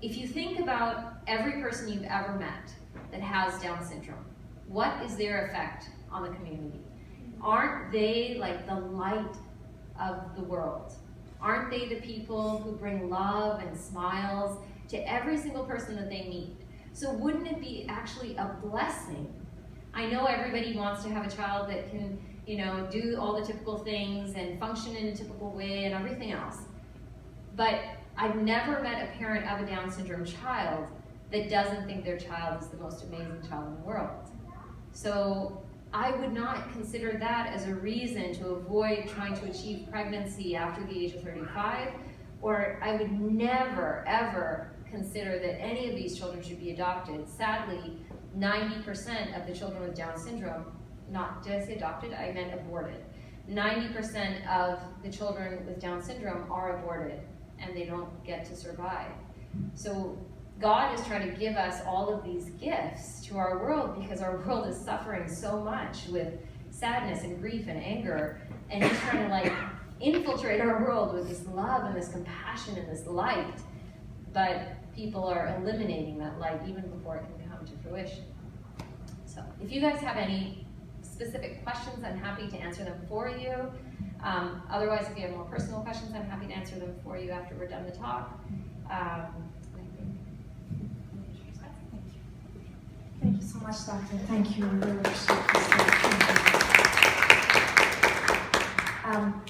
if you think about every person you've ever met that has Down syndrome, what is their effect on the community? Aren't they like the light of the world? Aren't they the people who bring love and smiles to every single person that they meet? So wouldn't it be actually a blessing? I know everybody wants to have a child that can, do all the typical things and function in a typical way and everything else. But I've never met a parent of a Down syndrome child that doesn't think their child is the most amazing child in the world. So I would not consider that as a reason to avoid trying to achieve pregnancy after the age of 35, or I would never, ever consider that any of these children should be adopted. Sadly, 90% of the children with Down syndrome, did I say adopted? I meant aborted. 90% of the children with Down syndrome are aborted, and they don't get to survive. So God is trying to give us all of these gifts to our world because our world is suffering so much with sadness and grief and anger, and He's trying to like infiltrate our world with this love and this compassion and this light, but people are eliminating that light even before it can come to fruition. So if you guys have any specific questions, I'm happy to answer them for you. Otherwise, if you have more personal questions, I'm happy to answer them for you after we're done the talk. Thank you so much, Doctor. Thank you. I really appreciate this.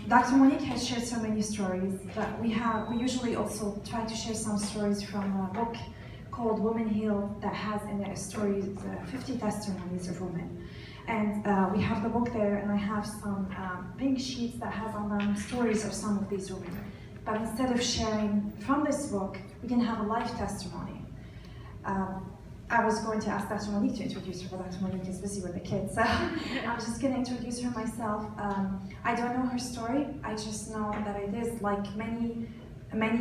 Dr. Monique has shared so many stories, but we usually also try to share some stories from a book called Women Heal that has in it stories, 50 testimonies of women. And we have the book there, and I have some pink sheets that has on them stories of some of these women. But instead of sharing from this book, we can have a life testimony. I was going to ask Dr. Monique to introduce her, but Dr. Monique is busy with the kids, so I'm just going to introduce her myself. I don't know her story, I just know that it is like many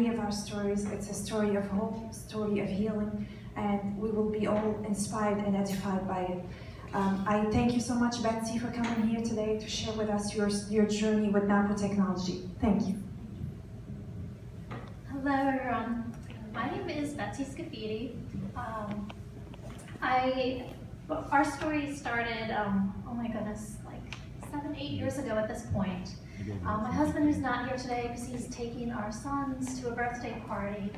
of our stories. It's a story of hope, story of healing, and we will be all inspired and edified by it. I thank you so much, Betsy, for coming here today to share with us your journey with nanotechnology. Thank you. Hello, everyone. My name is Betsy Scafidi. Our story started, oh my goodness, like 7-8 years ago at this point. My husband is not here today because he's taking our sons to a birthday party.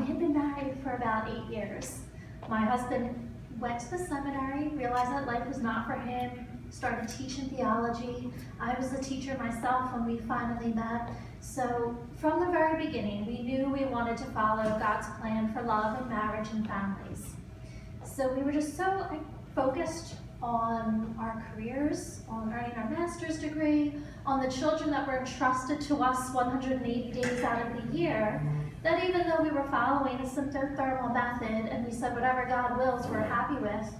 We had been married for about 8 years. My husband went to the seminary, realized that life was not for him, started teaching theology. I was a teacher myself when we finally met. So from the very beginning, we knew we wanted to follow God's plan for love and marriage and families. So we were just so focused on our careers, on earning our master's degree, on the children that were entrusted to us 180 days out of the year, that even though we were following a symptothermal method and we said whatever God wills we're happy with,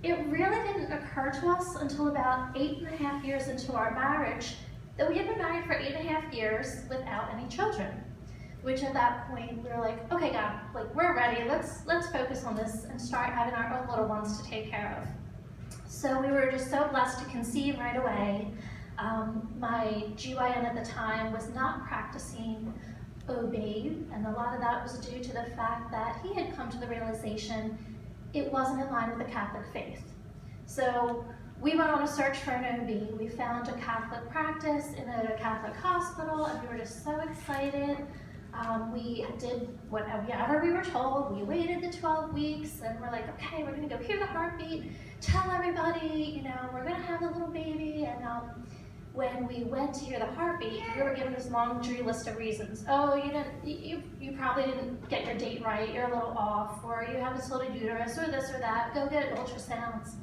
it really didn't occur to us until about 8.5 years into our marriage that we had been married for 8.5 years without any children. Which at that point we were like, okay God, like we're ready, let's focus on this and start having our own little ones to take care of. So we were just so blessed to conceive right away. My GYN at the time was not practicing OB, and a lot of that was due to the fact that he had come to the realization it wasn't in line with the Catholic faith. So we went on a search for an OB. We found a Catholic practice in a Catholic hospital, and we were just so excited. We did whatever we were told. We waited the 12 weeks, and we're like, okay, we're gonna go hear the heartbeat, tell everybody, we're gonna have a little baby. And when we went to hear the heartbeat, we were given this laundry list of reasons. Oh, you probably didn't get your date right, you're a little off, or you have a tilted uterus, or this or that, go get ultrasounds.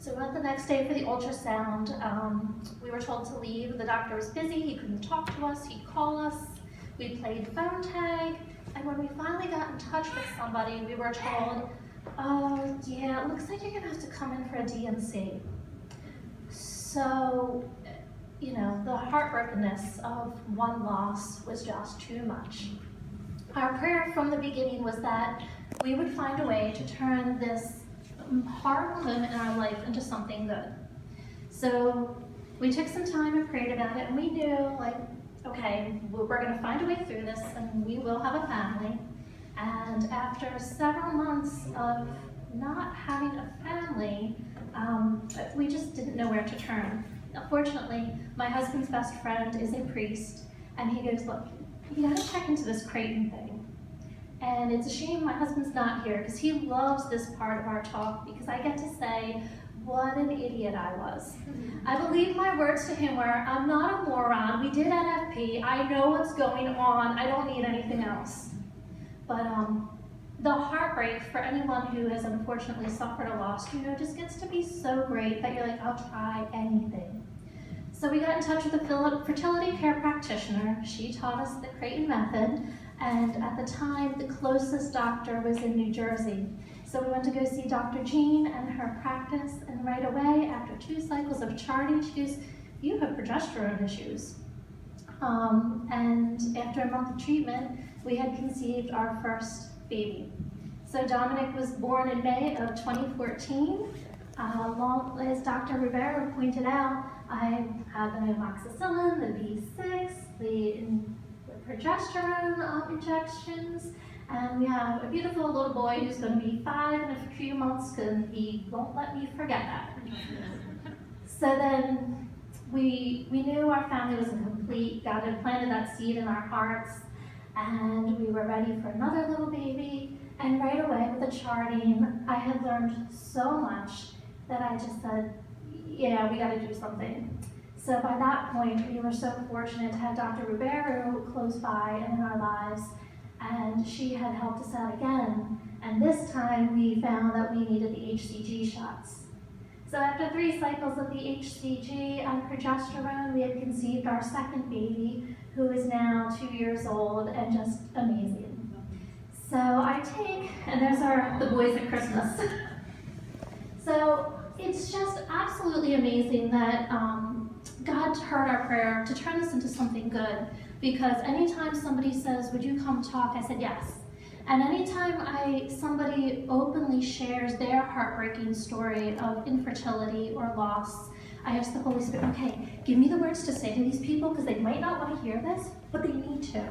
So we went the next day for the ultrasound. We were told to leave. The doctor was busy, he couldn't talk to us, he'd call us. We played phone tag, and when we finally got in touch with somebody, we were told, oh yeah, it looks like you're gonna have to come in for a DNC. So, the heartbrokenness of one loss was just too much. Our prayer from the beginning was that we would find a way to turn this horrible moment in our life into something good. So we took some time and prayed about it, and we knew, okay, we're going to find a way through this, and we will have a family. And after several months of not having a family, we just didn't know where to turn. Fortunately, my husband's best friend is a priest, and he goes, look, you got to check into this Creighton thing. And it's a shame my husband's not here, because he loves this part of our talk, because I get to say, what an idiot I was. I believe my words to him were, I'm not a moron, we did NFP, I know what's going on, I don't need anything else. But the heartbreak for anyone who has unfortunately suffered a loss, just gets to be so great that you're like, I'll try anything. So we got in touch with a fertility care practitioner. She taught us the Creighton method, and at the time, the closest doctor was in New Jersey. So we went to go see Dr. Jean and her practice, and right away, after 2 cycles of charting, she goes, you have progesterone issues. And after a month of treatment, we had conceived our first baby. So Dominic was born in May of 2014. As Dr. Rivera pointed out, I had the amoxicillin, the B6, the progesterone injections, and we have a beautiful little boy who's going to be 5 in a few months, and he won't let me forget that. So then we knew our family was incomplete. God had planted that seed in our hearts, and we were ready for another little baby. And right away with the charting, I had learned so much that I just said, yeah, we got to do something. So by that point, we were so fortunate to have Dr. Ribeiro close by and in our lives, and she had helped us out again. And this time we found that we needed the HCG shots. So after 3 cycles of the HCG and progesterone, we had conceived our second baby, who is now 2 years old and just amazing. So I take, and there's the boys at Christmas. So it's just absolutely amazing that God heard our prayer to turn this into something good, because anytime somebody says, would you come talk, I said yes. And anytime somebody openly shares their heartbreaking story of infertility or loss, I ask the Holy Spirit, okay, give me the words to say to these people, because they might not want to hear this, but they need to.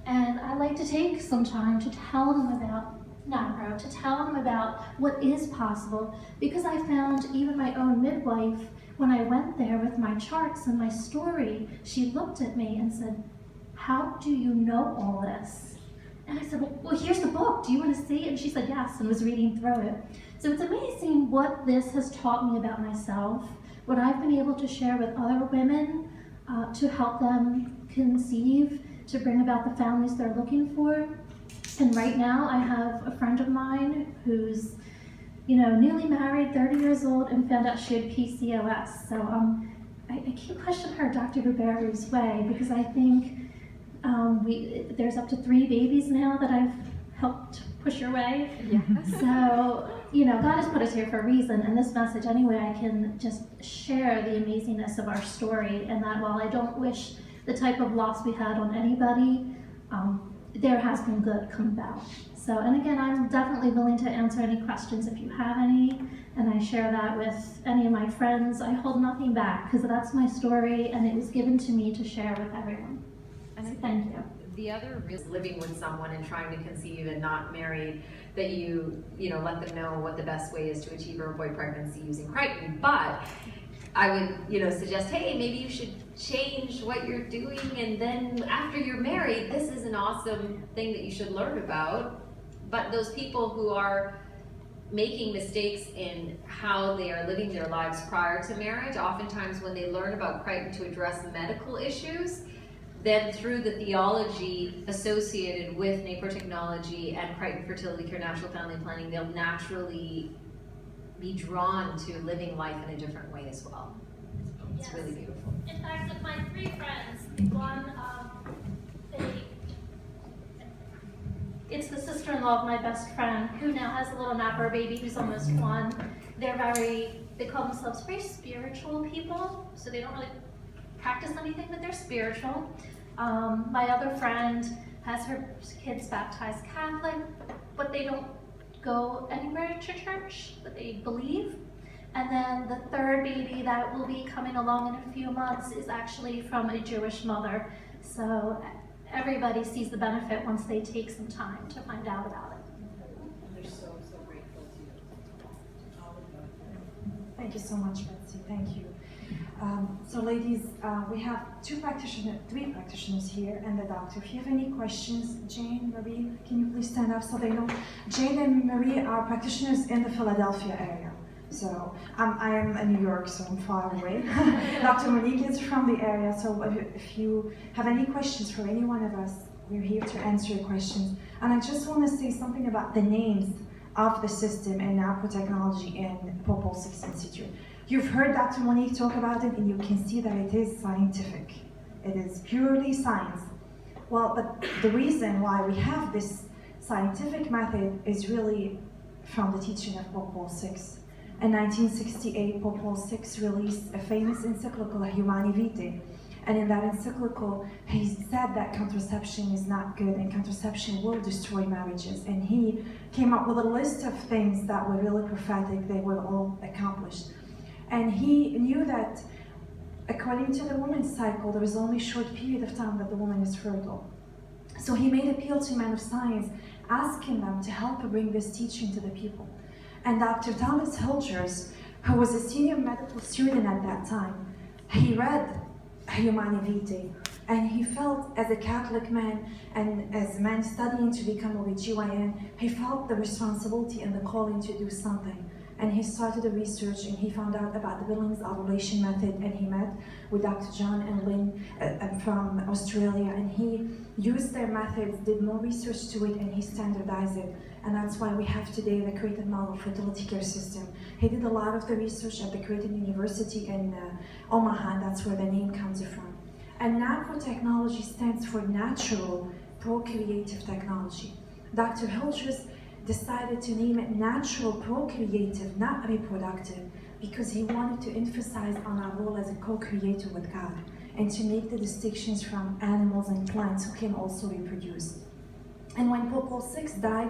And I like to take some time to tell them about NAPRO, to tell them about what is possible, because I found even my own midwife, when I went there with my charts and my story, she looked at me and said, how do you know all this? And I said, well, here's the book. Do you want to see it? And she said yes, and was reading through it. So it's amazing what this has taught me about myself, what I've been able to share with other women to help them conceive, to bring about the families they're looking for. And right now I have a friend of mine who's, newly married, 30 years old, and found out she had PCOS. So I keep pushing her Dr. Ribeiro's way, because I think there's up to 3 babies now that I've helped push her way. Yes. So, God has put us here for a reason, and this message, anyway, I can just share the amazingness of our story, and that while I don't wish the type of loss we had on anybody, there has been good come about. So, and again, I'm definitely willing to answer any questions if you have any, and I share that with any of my friends. I hold nothing back, because that's my story, and it was given to me to share with everyone. So thank you. The other is living with someone and trying to conceive and not married, that you let them know what the best way is to achieve or avoid pregnancy using Creighton. But I would, suggest, hey, maybe you should change what you're doing, and then after you're married, this is an awesome thing that you should learn about. But those people who are making mistakes in how they are living their lives prior to marriage, oftentimes when they learn about Creighton to address medical issues, then through the theology associated with NAPRO technology and Creighton Fertility Care Natural Family Planning, they'll naturally be drawn to living life in a different way as well. It's really beautiful. In fact, of my 3 friends, it's the sister-in-law of my best friend, who now has a little NAPRO baby who's almost 1. They call themselves very spiritual people, so they don't really practice anything, but they're spiritual. My other friend has her kids baptized Catholic, but they don't go anywhere to church, but they believe. And then the 3rd baby that will be coming along in a few months is actually from a Jewish mother. So everybody sees the benefit once they take some time to find out about it. They're so grateful to you. Thank you so much, Betsy. Thank you. So ladies, we have 3 practitioners here and the doctor. If you have any questions, Jane, Marie, can you please stand up so they know? Jane and Marie are practitioners in the Philadelphia area. So I am in New York, so I'm far away. Dr. Monique is from the area, so if you have any questions for any one of us, We're here to answer your questions. And I just want to say something about the names of the system in nanotechnology in Pope Paul VI Institute. You've heard Dr. Monique talk about it, and you can see that it is scientific. It is purely science. Well, but the reason why we have this scientific method is really from the teaching of Pope Paul VI. In 1968, Pope Paul VI released a famous encyclical, Humani Vitae. And in that encyclical, he said that contraception is not good and contraception will destroy marriages. And he came up with a list of things that were really prophetic, they were all accomplished. And he knew that according to the woman's cycle, there is only a short period of time that the woman is fertile. So he made appeal to men of science, asking them to help bring this teaching to the people. And Dr. Thomas Hilgers, who was a senior medical student at that time, he read Humani Vitae, and he felt, as a Catholic man and as a man studying to become a GYN, he felt the responsibility and the calling to do something. And he started the research, and he found out about the Billings ovulation method, and he met with Dr. John and Lynn from Australia, and he used their methods, did more research to it, and he standardized it. And that's why we have today the Creighton Model Fertility Care System. He did a lot of the research at the Creighton University in Omaha, and that's where the name comes from. And nanotechnology stands for Natural Procreative Technology. Dr. Hilgers decided to name it Natural Procreative, not Reproductive, because he wanted to emphasize on our role as a co-creator with God, and to make the distinctions from animals and plants who can also reproduce. And when Pope Paul VI died,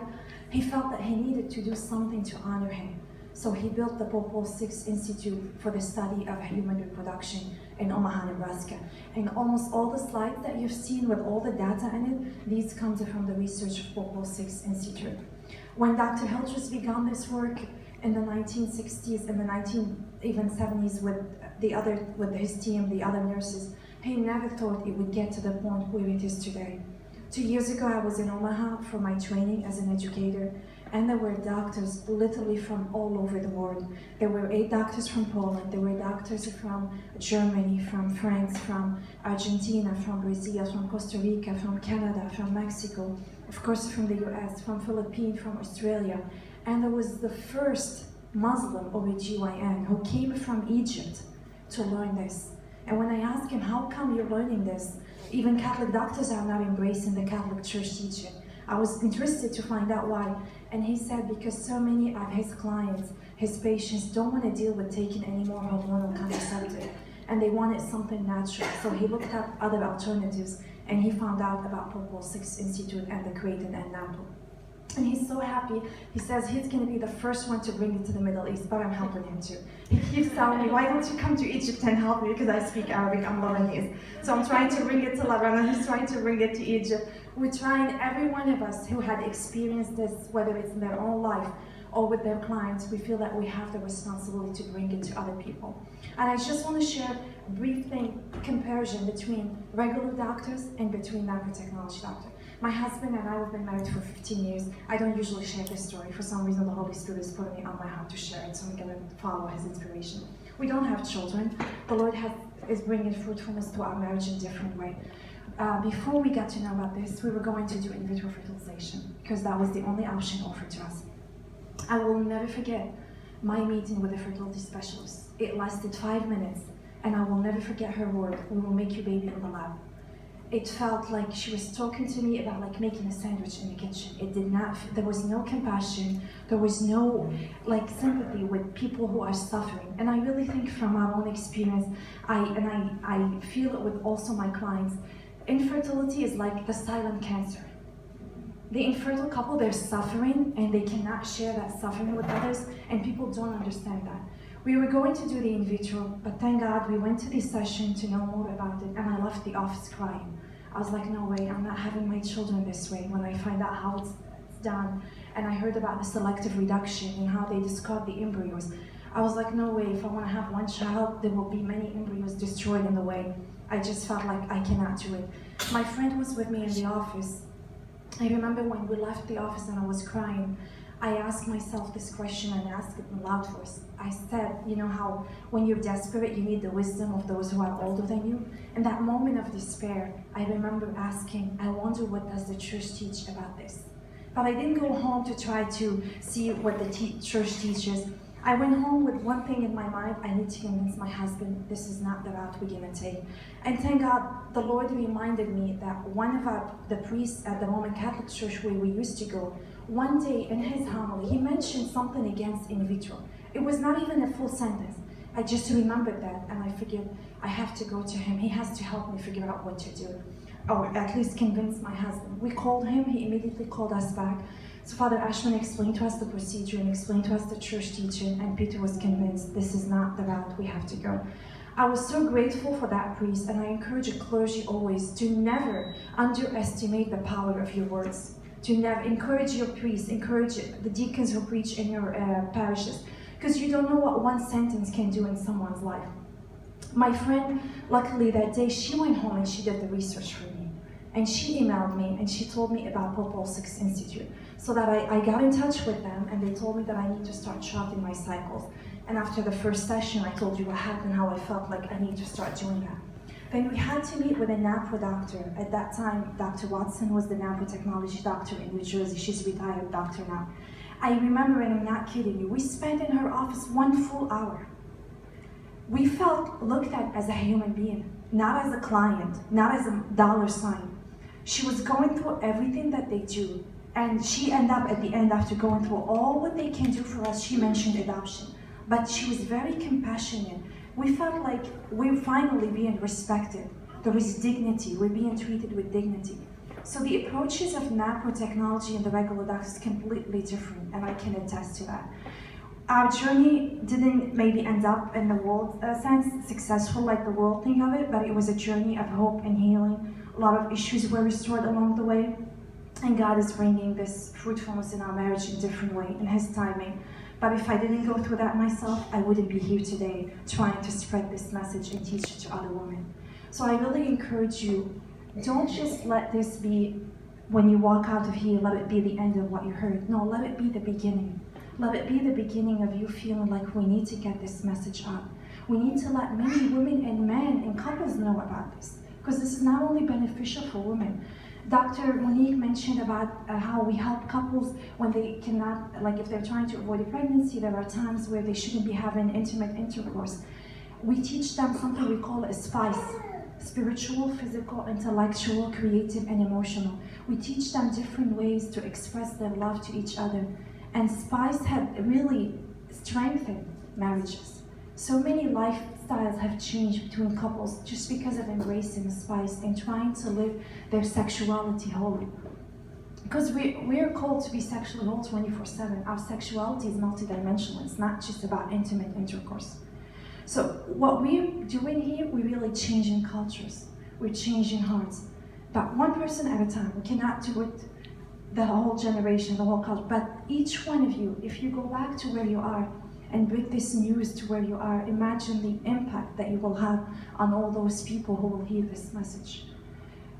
he felt that he needed to do something to honor him. So he built the Pope Paul VI Institute for the Study of Human Reproduction in Omaha, Nebraska. And almost all the slides that you've seen with all the data in it, these come from the research of Pope Paul VI Institute. When Dr. Hilgers began this work in the 1960s and the 1970s with his team, the other nurses, he never thought it would get to the point where it is today. 2 years ago, I was in Omaha for my training as an educator, and there were doctors literally from all over the world. There were 8 doctors from Poland, there were doctors from Germany, from France, from Argentina, from Brazil, from Costa Rica, from Canada, from Mexico, of course from the US, from Philippines, from Australia. And there was the first Muslim OBGYN who came from Egypt to learn this. And when I asked him, how come you're learning this? Even Catholic doctors are not embracing the Catholic Church teaching. I was interested to find out why. And he said because so many of his clients, his patients, don't want to deal with taking any more hormonal contraceptive, and they wanted something natural. So he looked up other alternatives, and he found out about Pope Paul VI Institute and the Creighton and NAPO. And he's so happy. He says he's going to be the first one to bring it to the Middle East, but I'm helping him too. He keeps telling me, why don't you come to Egypt and help me? Because I speak Arabic, I'm Lebanese. So I'm trying to bring it to Lebanon, he's trying to bring it to Egypt. We're trying, every one of us who had experienced this, whether it's in their own life or with their clients, we feel that we have the responsibility to bring it to other people. And I just want to share a brief comparison between regular doctors and between nanotechnology doctors. My husband and I have been married for 15 years. I don't usually share this story. For some reason, the Holy Spirit is putting me on my heart to share it, so I'm going to follow his inspiration. We don't have children. The Lord is bringing fruitfulness to our marriage in a different way. Before we got to know about this, we were going to do in vitro fertilization because that was the only option offered to us. I will never forget my meeting with a fertility specialist. It lasted 5 minutes, and I will never forget her word, "We will make your baby in the lab." It felt like she was talking to me about like making a sandwich in the kitchen. It did not, there was no compassion, there was no like sympathy with people who are suffering. And I really think from our own experience, I feel it with also my clients, infertility is like the silent cancer. The infertile couple, they're suffering and they cannot share that suffering with others, and people don't understand that. We were going to do the in vitro, but thank God we went to this session to know more about it, and I left the office crying. I was like, no way, I'm not having my children this way. When I find out how it's done, and I heard about the selective reduction and how they discard the embryos, I was like, no way, if I want to have one child, there will be many embryos destroyed in the way. I just felt like I cannot do it. My friend was with me in the office. I remember when we left the office and I was crying, I asked myself this question and asked it in loud voice. I said, you know how when you're desperate, you need the wisdom of those who are older than you? In that moment of despair, I remember asking, I wonder what does the church teach about this? But I didn't go home to try to see what the church teaches. I went home with one thing in my mind: I need to convince my husband this is not the route we're gonna take. And thank God, the Lord reminded me that one of the priests at the Roman Catholic Church where we used to go, one day in his homily, he mentioned something against in vitro. It was not even a full sentence. I just remembered that, and I figured I have to go to him. He has to help me figure out what to do, or at least convince my husband. We called him, he immediately called us back. So Father Ashman explained to us the procedure and explained to us the church teaching, and Peter was convinced this is not the route we have to go. I was so grateful for that priest, and I encourage a clergy always to never underestimate the power of your words. To never encourage your priests, encourage the deacons who preach in your parishes, because you don't know what one sentence can do in someone's life. My friend, luckily that day, she went home and she did the research for me. And she emailed me and she told me about Pope Paul VI Institute. So that I got in touch with them, and they told me that I need to start charting my cycles. And after the first session, I told you what happened, how I felt like I need to start doing that. Then we had to meet with a NAPRO doctor. At that time, Dr. Watson was the NAPRO technology doctor in New Jersey. She's a retired doctor now. I remember, and I'm not kidding you, we spent in her office 1 full hour. We felt looked at as a human being, not as a client, not as a dollar sign. She was going through everything that they do, and she ended up at the end, after going through all what they can do for us, she mentioned adoption. But she was very compassionate. We felt like we're finally being respected. There is dignity, we're being treated with dignity. So the approaches of NAPRO technology and the regular doctors is completely different, and I can attest to that. Our journey didn't maybe end up in the world sense successful like the world think of it, but it was a journey of hope and healing. A lot of issues were restored along the way, and God is bringing this fruitfulness in our marriage in a different way, in His timing. But if I didn't go through that myself, I wouldn't be here today trying to spread this message and teach it to other women. So I really encourage you, don't just let this be, when you walk out of here, let it be the end of what you heard. No, let it be the beginning. Let it be the beginning of you feeling like we need to get this message out. We need to let many women and men and couples know about this, because this is not only beneficial for women. Dr. Monique mentioned about how we help couples when they cannot, like if they're trying to avoid a pregnancy, there are times where they shouldn't be having intimate intercourse. We teach them something we call a SPICE: spiritual, physical, intellectual, creative, and emotional. We teach them different ways to express their love to each other. And SPICE have really strengthened marriages. So many lifestyles have changed between couples just because of embracing SPICE and trying to live their sexuality wholly. Because we're called to be sexually whole 24/7. Our sexuality is multidimensional. It's not just about intimate intercourse. So what we're doing here, we're really changing cultures. We're changing hearts. But one person at a time. We cannot do it the whole generation, the whole culture. But each one of you, if you go back to where you are and bring this news to where you are, imagine the impact that you will have on all those people who will hear this message.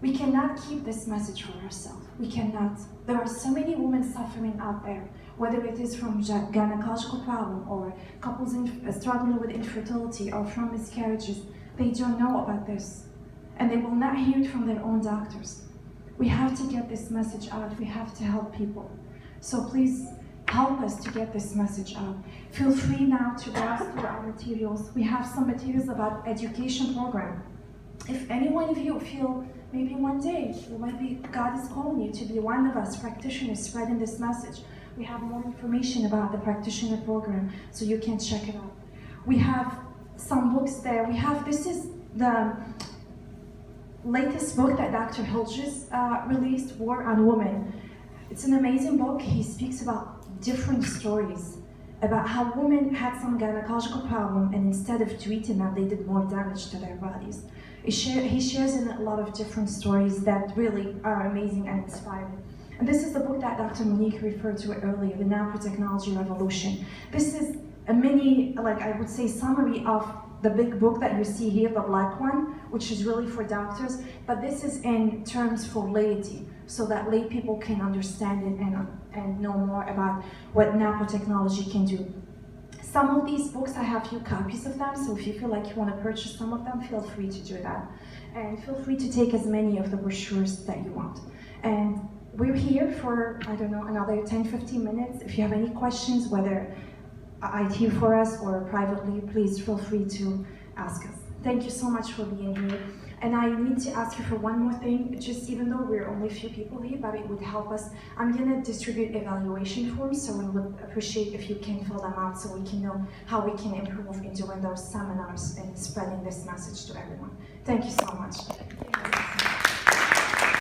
We cannot keep this message for ourselves. We cannot. There are so many women suffering out there, whether it is from gynecological problem or couples struggling with infertility or from miscarriages. They don't know about this, and they will not hear it from their own doctors. We have to get this message out. We have to help people. So please help us to get this message out. Feel free now to browse through our materials. We have some materials about education program. If any one of you feel maybe one day, God is calling you to be one of us practitioners spreading this message, we have more information about the practitioner program, so you can check it out. We have some books there. This is the latest book that Dr. Hilgers released, War on Women. It's an amazing book. He speaks about different stories about how women had some gynecological problem, and instead of treating them, they did more damage to their bodies. He shares in a lot of different stories that really are amazing and inspiring. And this is the book that Dr. Monique referred to earlier, The NAPRO Technology Revolution. This is a mini, I would say, summary of the big book that you see here, the black one, which is really for doctors, but this is in terms for laity, so that lay people can understand it and know more about what nanotechnology can do. Some of these books, I have a few copies of them, so if you feel like you want to purchase some of them, feel free to do that. And feel free to take as many of the brochures that you want. And we're here for, I don't know, another 10-15 minutes. If you have any questions, whether IT for us or privately, please feel free to ask us. Thank you so much for being here. And I need to ask you for one more thing, just even though we're only a few people here, but it would help us. I'm gonna distribute evaluation forms, so we would appreciate if you can fill them out so we can know how we can improve in doing those seminars and spreading this message to everyone. Thank you so much.